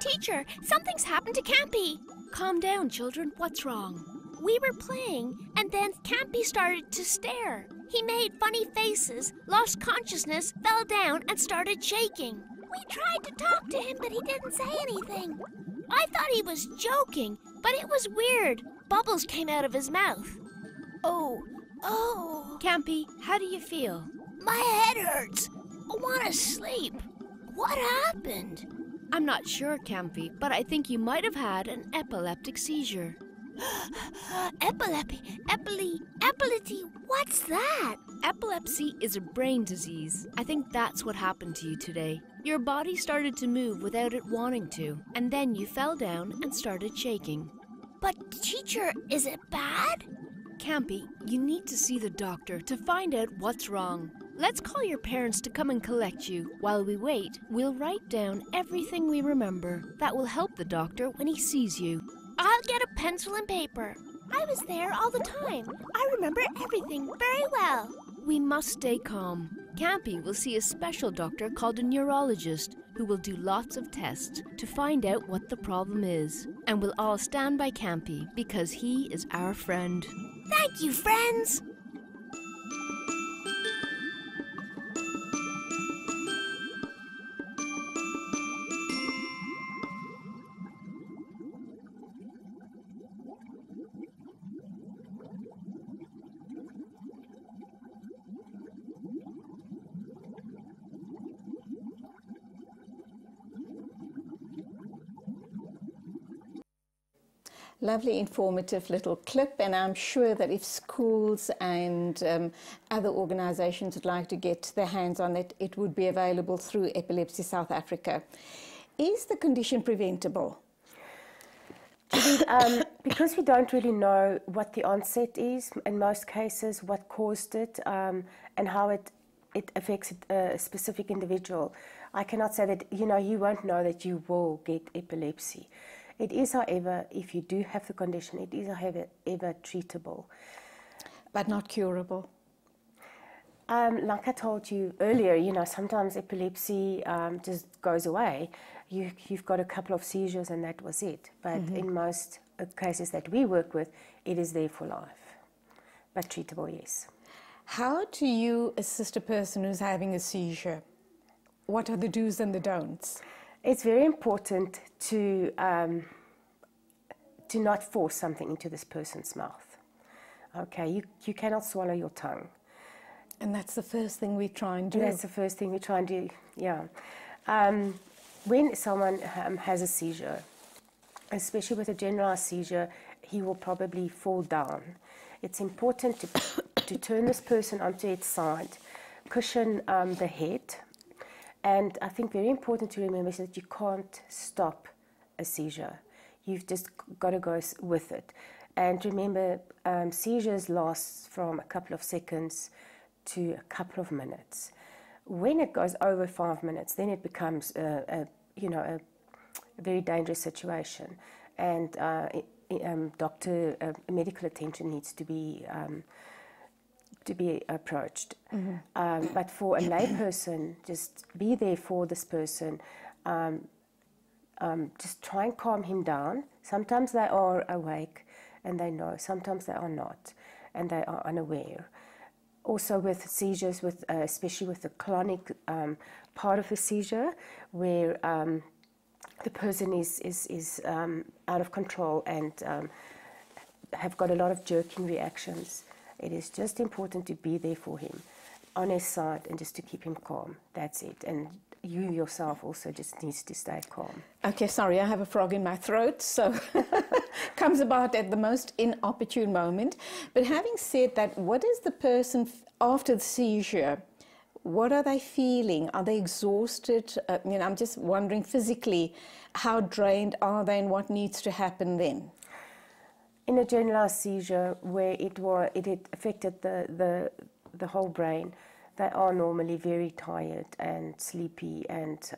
Teacher, something's happened to Campy. Calm down, children. What's wrong? We were playing, and then Campy started to stare. He made funny faces, lost consciousness, fell down, and started shaking. We tried to talk to him, but he didn't say anything. I thought he was joking, but it was weird. Bubbles came out of his mouth. Oh. Campy, how do you feel? My head hurts. I want to sleep. What happened? I'm not sure, Campy, but I think you might have had an epileptic seizure. Epilepsy, what's that? Epilepsy is a brain disease. I think that's what happened to you today. Your body started to move without it wanting to, and then you fell down and started shaking. But teacher, is it bad? Campy, you need to see the doctor to find out what's wrong. Let's call your parents to come and collect you. While we wait, we'll write down everything we remember. That will help the doctor when he sees you. I'll get a pencil and paper. I was there all the time. I remember everything very well. We must stay calm. Campy will see a special doctor called a neurologist who will do lots of tests to find out what the problem is. And we'll all stand by Campy because he is our friend. Thank you, friends. Lovely, informative little clip, and I'm sure that if schools and other organisations would like to get their hands on it, it would be available through Epilepsy South Africa. Is the condition preventable? Julie, because we don't really know what the onset is, in most cases, what caused it, and how it affects a specific individual, I cannot say that, you won't know that you will get epilepsy. It is, however, if you do have the condition, it is, however, treatable. But not curable? Like I told you earlier, sometimes epilepsy just goes away. You've got a couple of seizures and that was it. But in most cases that we work with, it is there for life. But treatable, yes. How do you assist a person who's having a seizure? What are the do's and the don'ts? It's very important to not force something into this person's mouth. Okay, you cannot swallow your tongue. And that's the first thing we try and do. That's the first thing we try and do, yeah. When someone has a seizure, especially with a generalized seizure, he will probably fall down. It's important to turn this person onto its side, cushion the head, and I think very important to remember is that you can't stop a seizure. You've just got to go with it. And remember, seizures last from a couple of seconds to a couple of minutes. When it goes over 5 minutes, then it becomes a you know, a very dangerous situation, and medical attention needs to be approached. But for a layperson, just be there for this person. Just try and calm him down. Sometimes they are awake and they know. Sometimes they are not, and they are unaware. Also with seizures, especially with the clonic part of the seizure, where the person is out of control and have got a lot of jerking reactions. It is just important to be there for him, on his side, and just to keep him calm. That's it. And you yourself also just needs to stay calm. Okay, sorry, I have a frog in my throat, so comes about at the most inopportune moment. But having said that, what is the person after the seizure? What are they feeling? Are they exhausted? I'm just wondering physically, how drained are they, and what needs to happen then? In a generalized seizure, where it affected the whole brain, they are normally very tired and sleepy, and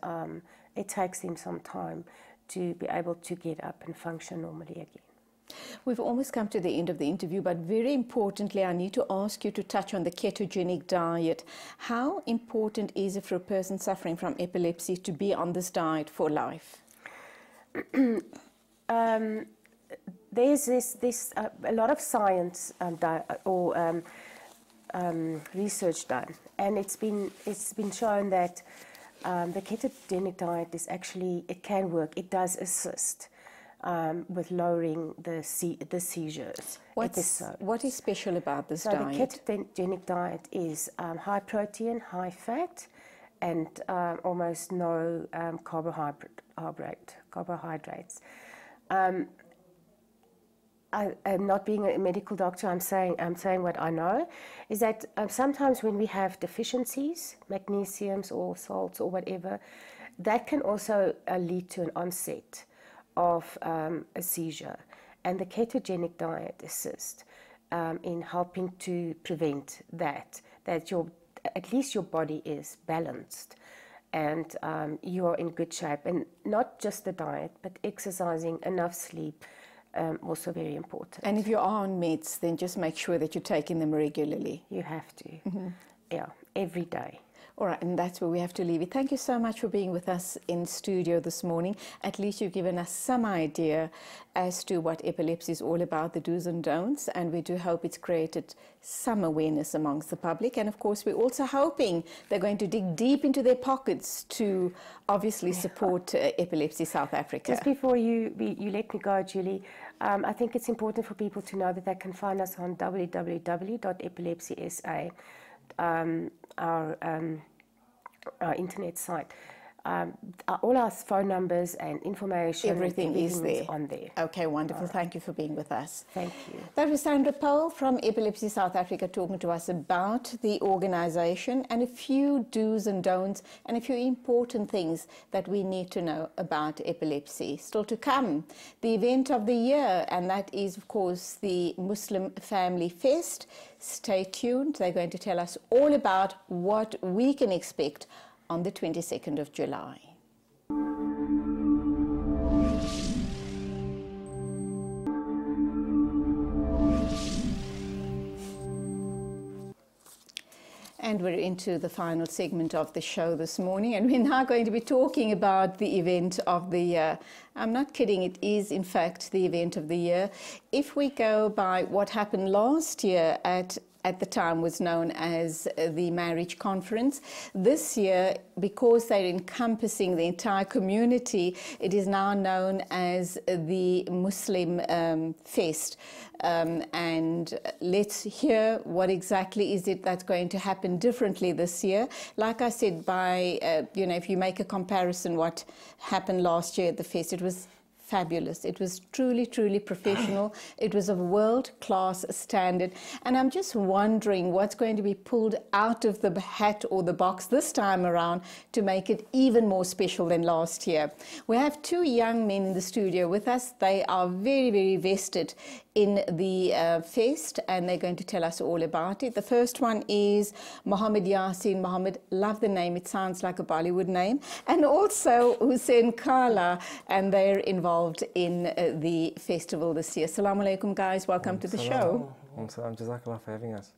it takes them some time to be able to get up and function normally again. We've almost come to the end of the interview, but very importantly, I need to ask you to touch on the ketogenic diet. How important is it for a person suffering from epilepsy to be on this diet for life? There's a lot of science research done, and it's been shown that the ketogenic diet is actually, it can work. It does assist with lowering the seizures. What is special about this diet? The ketogenic diet is high protein, high fat, and almost no carbohydrates. I'm not being a medical doctor. I'm saying what I know is that sometimes when we have deficiencies, magnesiums or salts or whatever, that can also lead to an onset of a seizure, and the ketogenic diet assists in helping to prevent that at least your body is balanced and you are in good shape, and not just the diet, but exercising, enough sleep. Also very important. And if you are on meds, then just make sure that you're taking them regularly. You have to. Yeah, every day. All right, and that's where we have to leave it. Thank you so much for being with us in studio this morning. At least you've given us some idea as to what epilepsy is all about, the do's and don'ts, and we do hope it's created some awareness amongst the public. And of course, we're also hoping they're going to dig deep into their pockets to obviously support Epilepsy South Africa. Just before you let me go, Julie, I think it's important for people to know that they can find us on www.epilepsy.sa, our internet site. All our phone numbers and information, everything is there. On there. Okay, wonderful. Right. Thank you for being with us. Thank you. That was Sandra Pohl from Epilepsy South Africa talking to us about the organisation and a few do's and don'ts and a few important things that we need to know about epilepsy. Still to come, the event of the year, and that is, of course, the Muslim Family Fest. Stay tuned. They're going to tell us all about what we can expect on the 22nd of July. And we're into the final segment of the show this morning, and we're now going to be talking about the event of the year. I'm not kidding, it is in fact the event of the year. If we go by what happened last year at the time was known as the Marriage Conference. This year, because they're encompassing the entire community, it is now known as the Muslim Fest. And let's hear what exactly is it that's going to happen differently this year. Like I said, if you make a comparison what happened last year at the fest, it was fabulous. It was truly, truly professional. It was of world-class standard. And I'm just wondering what's going to be pulled out of the hat or the box this time around to make it even more special than last year. We have two young men in the studio with us. They are very, very vested in the fest, and they're going to tell us all about it. The first one is Mohammed Yasin. Mohammed, love the name. It sounds like a Bollywood name. And also Hussein Kala, and they're involved in the festival this year. Assalamu alaikum, guys. Welcome to the show. Jazakallah for having us.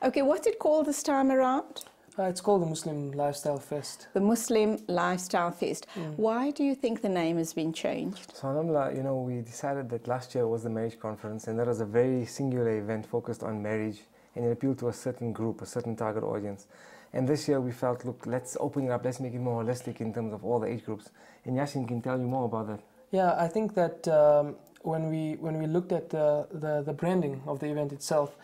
Okay, what's it called this time around? It's called the Muslim Lifestyle Fest. The Muslim Lifestyle Fest. Why do you think the name has been changed? So, alhamdulillah, you know, we decided that last year was the marriage conference, and that was a very singular event focused on marriage, and it appealed to a certain group, a certain target audience. And this year we felt, look, let's open it up, let's make it more holistic in terms of all the age groups. And Yasin can tell you more about that. Yeah, I think that when we looked at the branding of the event itself,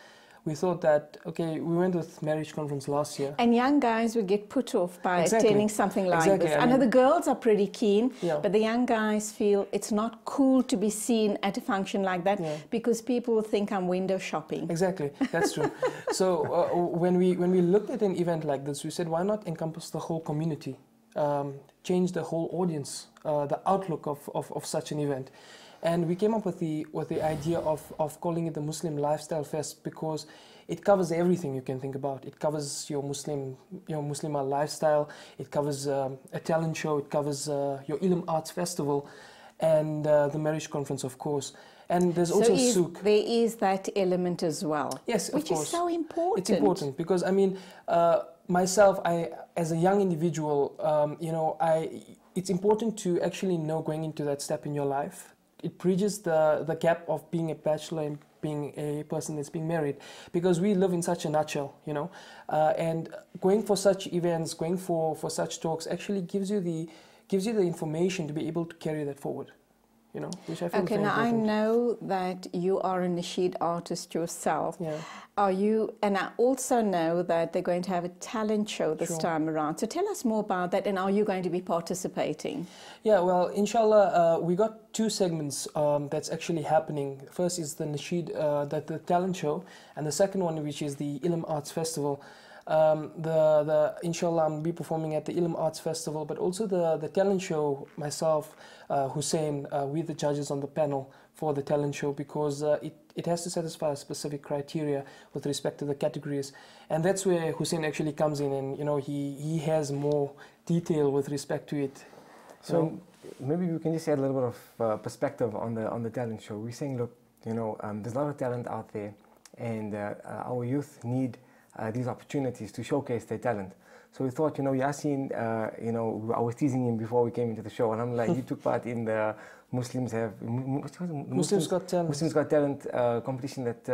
we thought that, okay, we went with marriage conference last year. And young guys would get put off by Exactly. attending something like Exactly. this. I I know mean, the girls are pretty keen, Yeah. but the young guys feel it's not cool to be seen at a function like that because people will think I'm window shopping. Exactly, that's true. So when we looked at an event like this, we said, why not encompass the whole community, change the whole audience, the outlook of such an event. And we came up with the idea of calling it the Muslim Lifestyle Fest because it covers everything you can think about. It covers your Muslim lifestyle. It covers a talent show. It covers your Ilm Arts Festival, and the marriage conference, of course. And there's also souk. There is that element as well. Yes, of which course. is so important. It's important because I mean, myself, as a young individual, you know, it's important to actually know going into that step in your life. It bridges the gap of being a bachelor and being a person that's being married, because we live in such a nutshell, you know, and going for such events, going for such talks actually gives you the information to be able to carry that forward, you know, which I feel Okay, very now I important. know that you are a nasheed artist yourself. Yeah. Are you? And I also know that they're going to have a talent show this Sure. time around. So tell us more about that, and are you going to be participating? Yeah, well, inshallah, we got two segments that's actually happening. First is the nasheed, the talent show, and the second one, which is the Ilm Arts Festival. Inshallah, I'll be performing at the Ilm Arts Festival, but also the talent show, myself, Hussein, with the judges on the panel for the talent show, because it has to satisfy a specific criteria with respect to the categories. And that's where Hussein actually comes in, and, you know, he has more detail with respect to it. So maybe we can just add a little bit of perspective on the talent show. We're saying, look, you know, there's a lot of talent out there, and our youth need these opportunities to showcase their talent. So we thought, you know, Yasin, you know, I was teasing him before we came into the show, and I'm like, you took part in the Muslims Got Talent competition that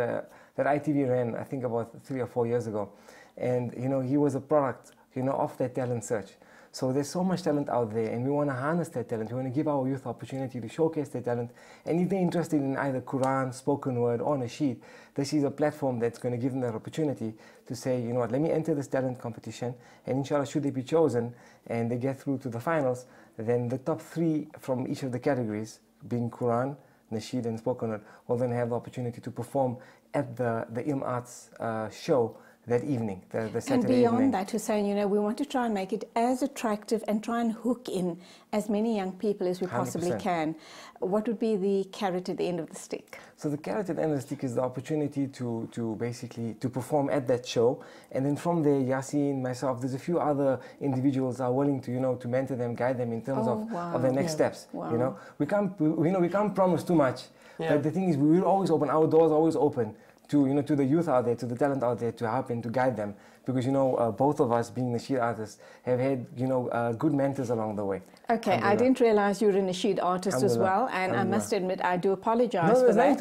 ITV ran, I think about 3 or 4 years ago. And, you know, he was a product, you know, of that talent search. So there's so much talent out there, and we want to harness that talent. We want to give our youth opportunity to showcase their talent. And if they're interested in either Quran, spoken word, or nasheed, this is a platform that's going to give them that opportunity to say, you know what, let me enter this talent competition, and inshallah, should they be chosen and they get through to the finals, then the top 3 from each of the categories, being Quran, nasheed, and spoken word, will then have the opportunity to perform at the Ilm Arts show that evening, the Saturday And beyond evening. that, Hussein, you know, we want to try and make it as attractive and try and hook in as many young people as we possibly 100%. can. What would be the carrot at the end of the stick? So the carrot at the end of the stick is the opportunity to basically to perform at that show, and then from there, Yasin, myself, there's a few other individuals are willing to, you know, to mentor them, guide them in terms of their next steps. Wow. You know, we can't promise too much, Yeah. but the thing is, we will always open our doors, always open to, you know, to the youth out there, to the talent out there, to help and to guide them, because, you know, both of us being nasheed artists have had, you know, good mentors along the way. Okay, I didn't realize you're a nasheed artist as well, and I must admit I do apologize for that.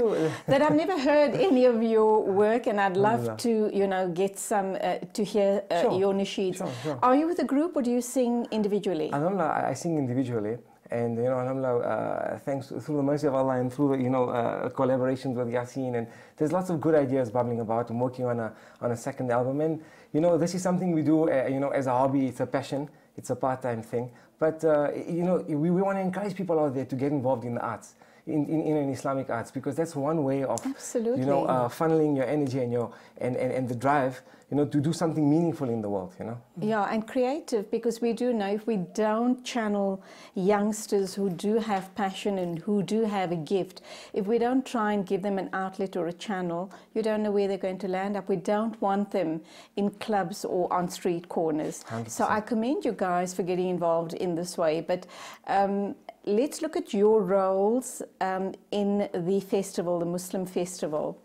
That I've never heard any of your work, and I'd love to, you know, get some to hear your nasheeds. Sure. Are you with a group, or do you sing individually? Alhamdulillah, I sing individually. And, you know, alhamdulillah, thanks through the mercy of Allah and through the, you know, collaborations with Yasin, and there's lots of good ideas bubbling about. I'm working on a second album, and, you know, this is something we do, you know, as a hobby. It's a passion. It's a part-time thing. But, you know, we want to encourage people out there to get involved in the arts. in Islamic arts, because that's one way of Absolutely. you know, funneling your energy and your and the drive, you know, to do something meaningful in the world, you know. Yeah, and creative, because we do know if we don't channel youngsters who do have passion and who do have a gift, if we don't try and give them an outlet or a channel, you don't know where they're going to land up. We don't want them in clubs or on street corners. 100%. So I commend you guys for getting involved in this way. But let's look at your roles in the festival, the Muslim festival.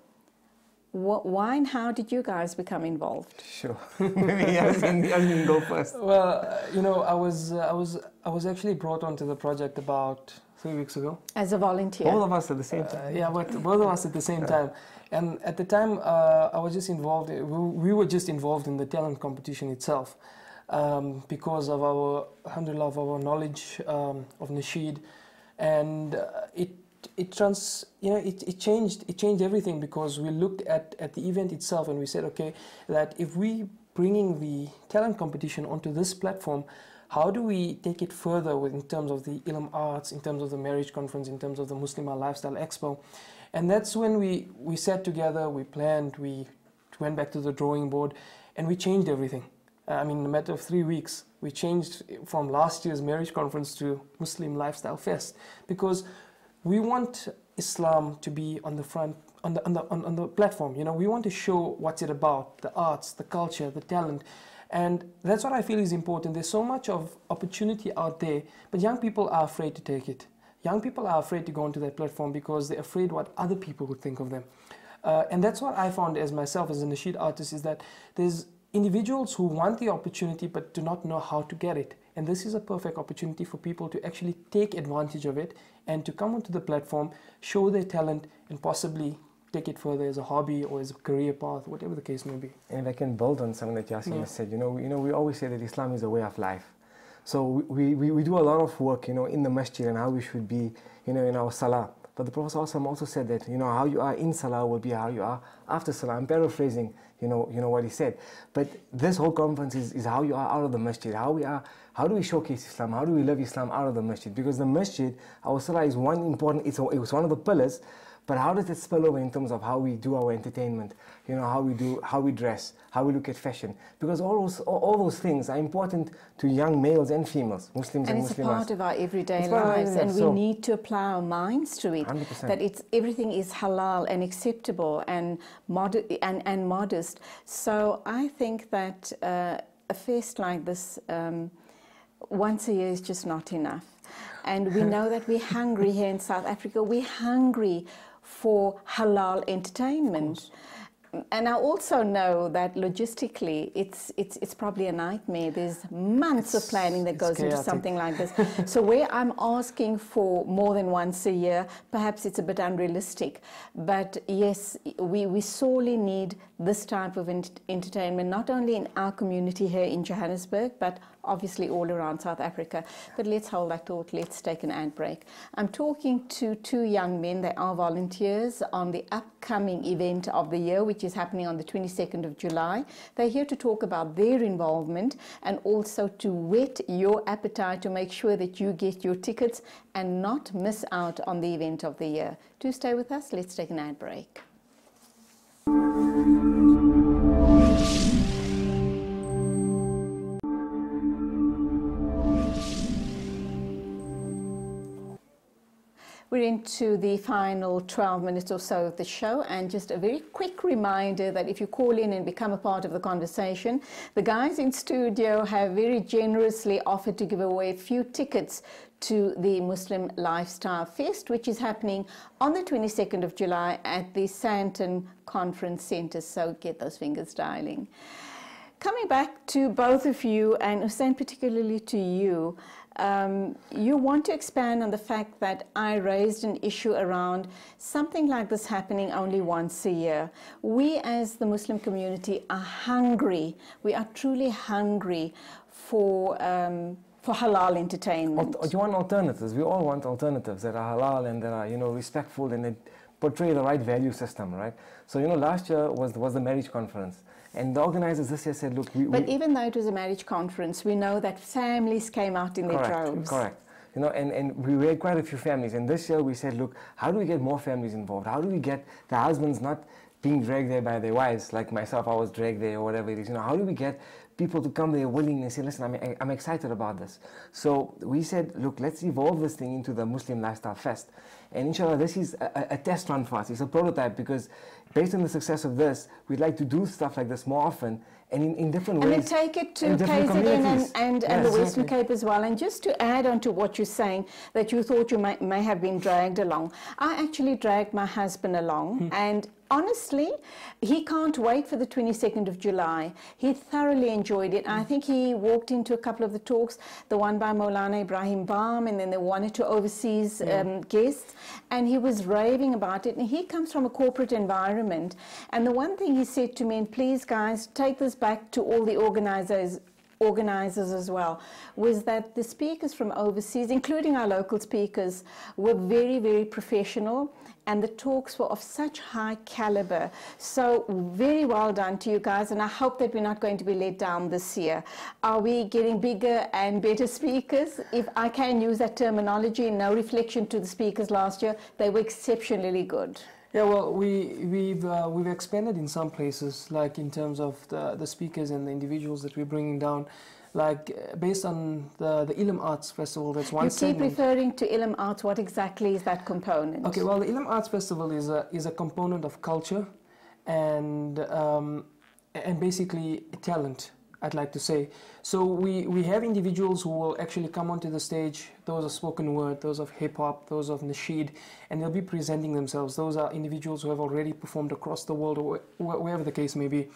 Why and how did you guys become involved? Sure. Maybe Yasmin go first. Well, you know, I was actually brought onto the project about 3 weeks ago. As a volunteer? All of us at the same time. Yeah, but both of us at the same time. And at the time, I was just involved. We were just involved in the talent competition itself, because of our, alhamdulillah, of our knowledge of Nasheed, and it changed everything, because we looked at the event itself and we said, okay, that if we bringing the talent competition onto this platform, how do we take it further in terms of the Ilm Arts, in terms of the marriage conference, in terms of the Muslim Lifestyle Expo? And that's when we sat together, we planned, we went back to the drawing board, and we changed everything. I mean, in a matter of 3 weeks, we changed from last year's marriage conference to Muslim Lifestyle Fest, because we want Islam to be on the front, on the platform. You know, we want to show what's it about, the arts, the culture, the talent. And that's what I feel is important. There's so much of opportunity out there, but young people are afraid to take it. Young people are afraid to go onto that platform because they're afraid what other people would think of them. And that's what I found as myself as a Nasheed artist, is that there's individuals who want the opportunity but do not know how to get it. And this is a perfect opportunity for people to actually take advantage of it and to come onto the platform, show their talent, and possibly take it further as a hobby or as a career path, whatever the case may be. And if I can build on something that Yasin has said, you know, we always say that Islam is a way of life. So we do a lot of work, you know, in the masjid and how we should be, you know, in our salah. But the Prophet also said that, you know, how you are in salah will be how you are after salah. I'm paraphrasing, you know what he said. But this whole conference is how you are out of the masjid, how do we showcase Islam, how do we live Islam out of the masjid? Because the masjid, our salah is one important, it was one of the pillars, but how does it spill over in terms of how we do our entertainment, you know, how we dress, how we look at fashion? Because all those things are important to young males and females, Muslims and Muslimas. And it's a part of our everyday lives, and we need to apply our minds to it. 100%. That everything is halal and acceptable and modest. So I think that a fest like this once a year is just not enough. And we know that we're hungry here in South Africa. We're hungry for halal entertainment. And I also know that logistically it's probably a nightmare. There's months of planning that goes into something like this. So where I'm asking for more than once a year, perhaps it's a bit unrealistic. But yes, we sorely need this type of entertainment, not only in our community here in Johannesburg, but obviously all around South Africa. But let's hold that thought. Let's take an ad break. I'm talking to two young men. They are volunteers on the upcoming event of the year, which is happening on the 22nd of July. They're here to talk about their involvement and also to whet your appetite to make sure that you get your tickets and not miss out on the event of the year. Do stay with us. Let's take an ad break. We're into the final 12 minutes or so of the show, and just a very quick reminder that if you call in and become a part of the conversation, the guys in studio have very generously offered to give away a few tickets to the Muslim Lifestyle Fest, which is happening on the 22nd of July at the Sandton Conference Centre, so get those fingers dialing. Coming back to both of you, and Hussein particularly to you, you want to expand on the fact that I raised an issue around something like this happening only once a year. We as the Muslim community are hungry. We are truly hungry for halal entertainment. You want alternatives. We all want alternatives that are halal and that are, you know, respectful and that portray the right value system, right? So, you know, last year was the marriage conference. And the organizers this year said, look, But even though it was a marriage conference, we know that families came out in their droves. Correct. you know, and we had quite a few families. And this year we said, look, how do we get more families involved? How do we get the husbands not being dragged there by their wives, like myself, I was dragged there or whatever it is. You know, how do we get people to come there willing and say, listen, I'm excited about this. So we said, look, let's evolve this thing into the Muslim Lifestyle Fest. And inshallah, this is a test run for us. It's a prototype because based on the success of this, we'd like to do stuff like this more often and in different ways. And then take it to KZN and the Western Cape as well. And just to add on to what you're saying, that you thought you may have been dragged along. I actually dragged my husband along and honestly, he can't wait for the 22nd of July. He thoroughly enjoyed it. I think he walked into a couple of the talks, the one by Maulana Ibrahim Baum, and then the one or two overseas guests, and he was raving about it. And he comes from a corporate environment. And the one thing he said to me, and please guys, take this back to all the organizers as well, was that the speakers from overseas, including our local speakers, were very, very professional, and the talks were of such high caliber. So very well done to you guys, and I hope that we're not going to be let down this year. Are we getting bigger and better speakers? If I can use that terminology, no reflection to the speakers last year, they were exceptionally good. Yeah, well, we've expanded in some places, like in terms of the speakers and the individuals that we're bringing down, like based on the Ilm Arts Festival. That's one segment. You keep referring to Ilm Arts. What exactly is that component? Okay, well, the Ilm Arts Festival is a component of culture and basically talent, I'd like to say. So we have individuals who will actually come onto the stage, those of spoken word, those of hip-hop, those of nasheed, and they'll be presenting themselves. Those are individuals who have already performed across the world, or wherever the case may be.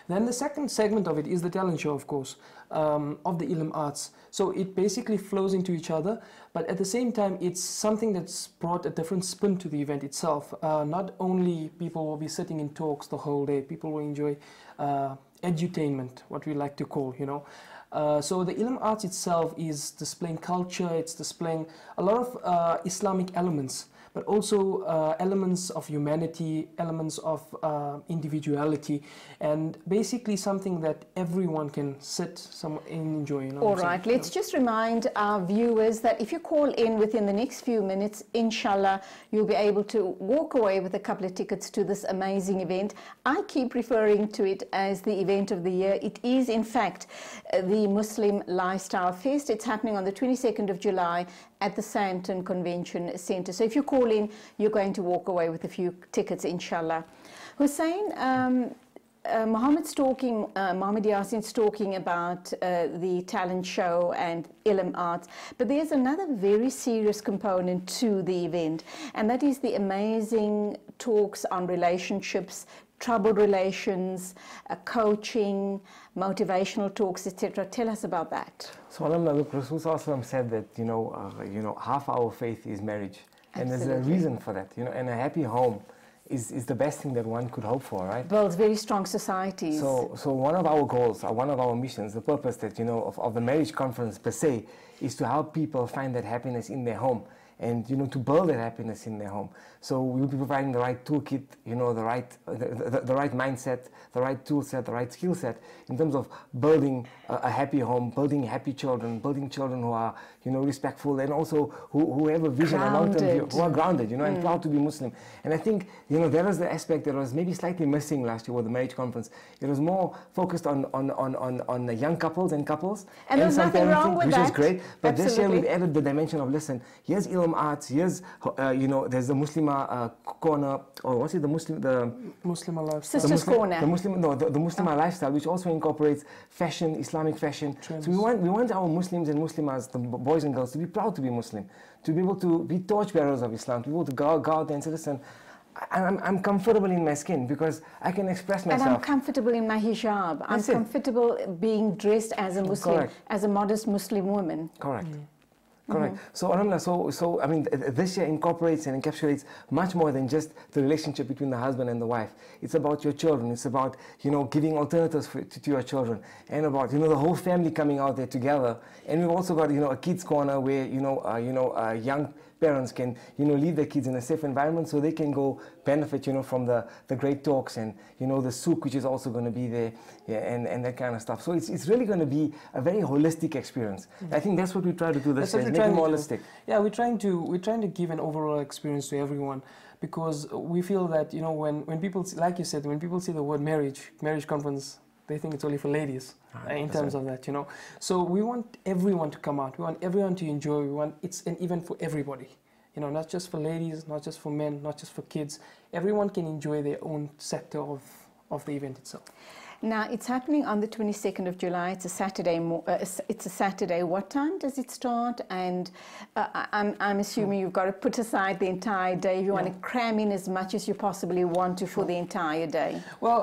Then the second segment of it is the talent show, of course, of the Ilm Arts. So it basically flows into each other, but at the same time, it's something that's brought a different spin to the event itself. Not only people will be sitting in talks the whole day, people will enjoy edutainment, what we like to call, you know. So the Ilm Arts itself is displaying culture, it's displaying a lot of Islamic elements, but also elements of humanity, elements of individuality, and basically something that everyone can sit and enjoy. You know. All right, let's just remind our viewers that if you call in within the next few minutes, inshallah, you'll be able to walk away with a couple of tickets to this amazing event. I keep referring to it as the event of the year. It is, in fact, the Muslim Lifestyle Fest. It's happening on the 22nd of July at the Sandton Convention Centre. So if you call in, you're going to walk away with a few tickets, inshallah. Hussein, Mohammed Yasin's talking about the talent show and Ilm Arts, but there's another very serious component to the event, and that is the amazing talks on relationships, troubled relations, coaching, motivational talks, etc. Tell us about that. So, look, Rasul said that you know half our faith is marriage, and there's a reason for that. You know, and a happy home is the best thing that one could hope for, right? Builds very strong societies. So one of our goals, one of our missions, the purpose that of the marriage conference per se, is to help people find that happiness in their home. And to build that happiness in their home. So we'll be providing the right toolkit, the right mindset, the right tool set, the right skill set in terms of building a happy home, building happy children, building children who are respectful, and also who have a vision, a long-term view, who are grounded, and proud to be Muslim. And I think that was the aspect that was maybe slightly missing last year with the marriage conference. It was more focused on the young couples and couples, and there's nothing wrong with which that. is great. But Absolutely. This year we've added the dimension of here's Ilm Arts, here's there's the Muslima corner, or what's it, the Muslima lifestyle. Sisters Corner. The Muslima lifestyle, which also incorporates fashion, Islamic fashion. Trends. So we want our Muslims and Muslimas, the boys and girls, to be proud to be Muslim, to be able to be torchbearers of Islam, to be able to go out there and say, listen, I'm comfortable in my skin because I can express myself. And I'm comfortable in my hijab. I'm comfortable being dressed as a Muslim, Correct. as a modest Muslim woman. Correct. Correct. So, Alhamdulillah, so I mean, this year incorporates and encapsulates much more than just the relationship between the husband and the wife. It's about your children. It's about, giving alternatives to your children, and about, the whole family coming out there together. And we've also got, a kids corner where, young parents can, leave their kids in a safe environment so they can go benefit, from the great talks and, the souk, which is also going to be there, and that kind of stuff. So it's really going to be a very holistic experience. I think that's what we try to do this year, make it more holistic. Yeah, we're trying to give an overall experience to everyone, because we feel that, when people, like you said, when people see the word marriage conference, they think it's only for ladies in terms of that, So we want everyone to come out. We want everyone to enjoy. It's an event for everybody, not just for ladies, not just for men, not just for kids. Everyone can enjoy their own sector of the event itself. Now, it's happening on the 22nd of July. It's a Saturday. It's a Saturday. What time does it start? And I'm assuming you've got to put aside the entire day. You want to cram in as much as you possibly want to for the entire day. Well,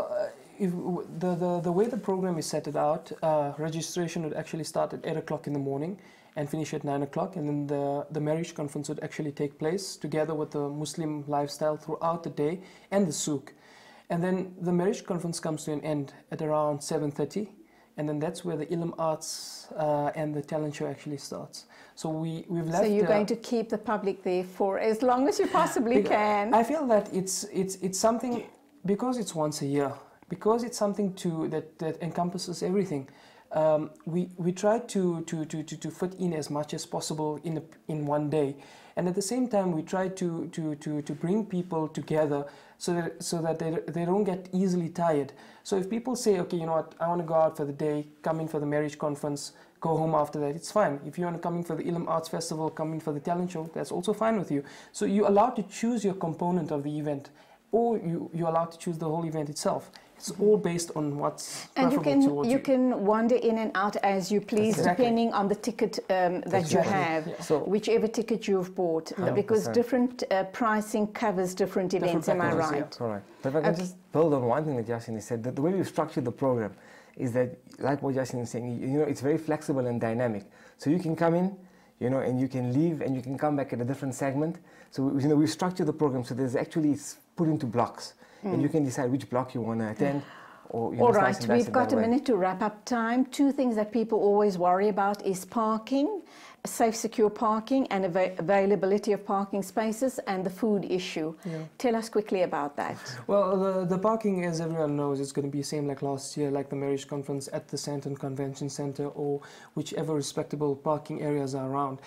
the way the program is set out, registration would actually start at 8 o'clock in the morning and finish at 9 o'clock, and then the marriage conference would actually take place together with the Muslim lifestyle throughout the day and the souk. And then the marriage conference comes to an end at around 7:30, and then that's where the Ilm Arts and the talent show actually starts. So we've left. So you're going to keep the public there for as long as you possibly can. I feel that it's something, because it's once a year, because it's something that encompasses everything. We try to fit in as much as possible in one day, and at the same time we try to bring people together so that they don't get easily tired. So if people say, okay, you know what, I want to go out for the day, come in for the marriage conference, go home after that, it's fine. If you want to come in for the Ilm Arts Festival, come in for the talent show, that's also fine with you. So you're allowed to choose your component of the event, or you're allowed to choose the whole event itself. It's all based on what's preferable towards you. You can wander in and out as you please, depending on the ticket that you have, So whichever ticket you've bought, because different pricing covers different events, am I right? Yeah. Correct. But if I can just build on one thing that Yasin said, that the way we've structured the program is that, like what Yasin is saying, it's very flexible and dynamic. So you can come in, and you can leave, and you can come back at a different segment. So, we've structured the program so there's actually, it's put into blocks. And you can decide which block you want to attend. Or, all right, we've got a minute to wrap up time. Two things that people always worry about is parking, safe, secure parking, and availability of parking spaces, and the food issue. Tell us quickly about that. Well, the parking, as everyone knows, is going to be same like last year, like the marriage conference at the Sandton Convention Center or whichever respectable parking areas are around.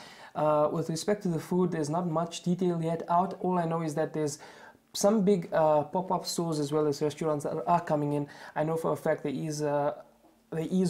With respect to the food, there's not much detail yet out. All I know is that there's some big pop-up stores as well as restaurants that are coming in. I know for a fact there is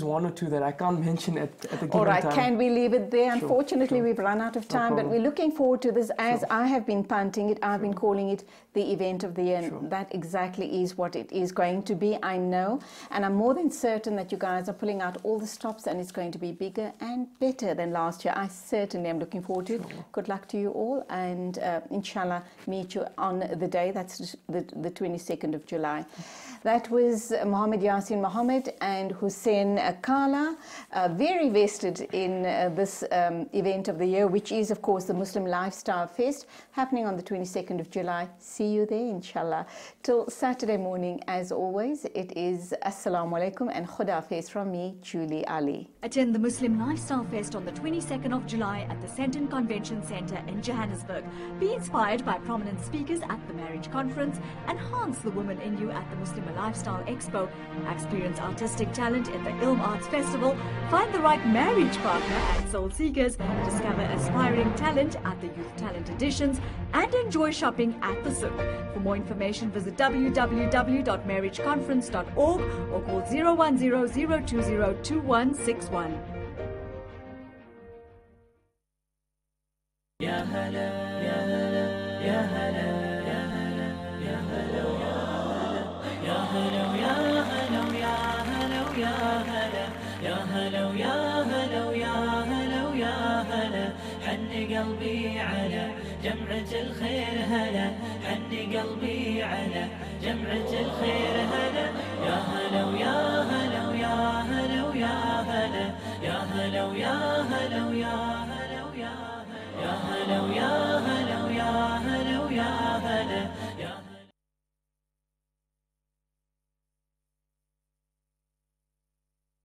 one or two that I can't mention at the given time. All right, can we leave it there? Sure, unfortunately, we've run out of time, but we're looking forward to this. As I have been punting it, I've been calling it the event of the year. That exactly is what it is going to be, I know. And I'm more than certain that you guys are pulling out all the stops, and it's going to be bigger and better than last year. I certainly am looking forward to it. Good luck to you all, and inshallah, meet you on the day. That's the 22nd of July. That was Mohammed Yasin Mohammed and Hussein Kala, very vested in this event of the year, which is, of course, the Muslim Lifestyle Fest, happening on the 22nd of July. See you there, inshallah. Till Saturday morning, as always, it is Assalamu Alaikum and Khuda Hafiz from me, Julie Alli. Attend the Muslim Lifestyle Fest on the 22nd of July at the Sandton Convention Centre in Johannesburg. Be inspired by prominent speakers at the marriage conference. Enhance the woman in you at the Muslim Lifestyle Expo. Experience artistic talent at the Ilm Arts Festival. Find the right marriage partner at Soul Seekers. Discover aspiring talent at the Youth Talent Editions. And enjoy shopping at the souk. For more information, visit www.marriageconference.org or call 010-020-2161. Ya hala, ya hala, ya hala, ya hala, ya hala, ya hala, ya hala, ya hala, ya hala, ya hala, ya hala, ya hala, ya hala, حن قلبي على جمعة الخير هلا، حن قلبي على جمعة الخير هلا، يا هلا ويا هلا ويا هلا ويا هلا، يا هلا ويا هلا ويا هلا ويا هلا، يا هلا ويا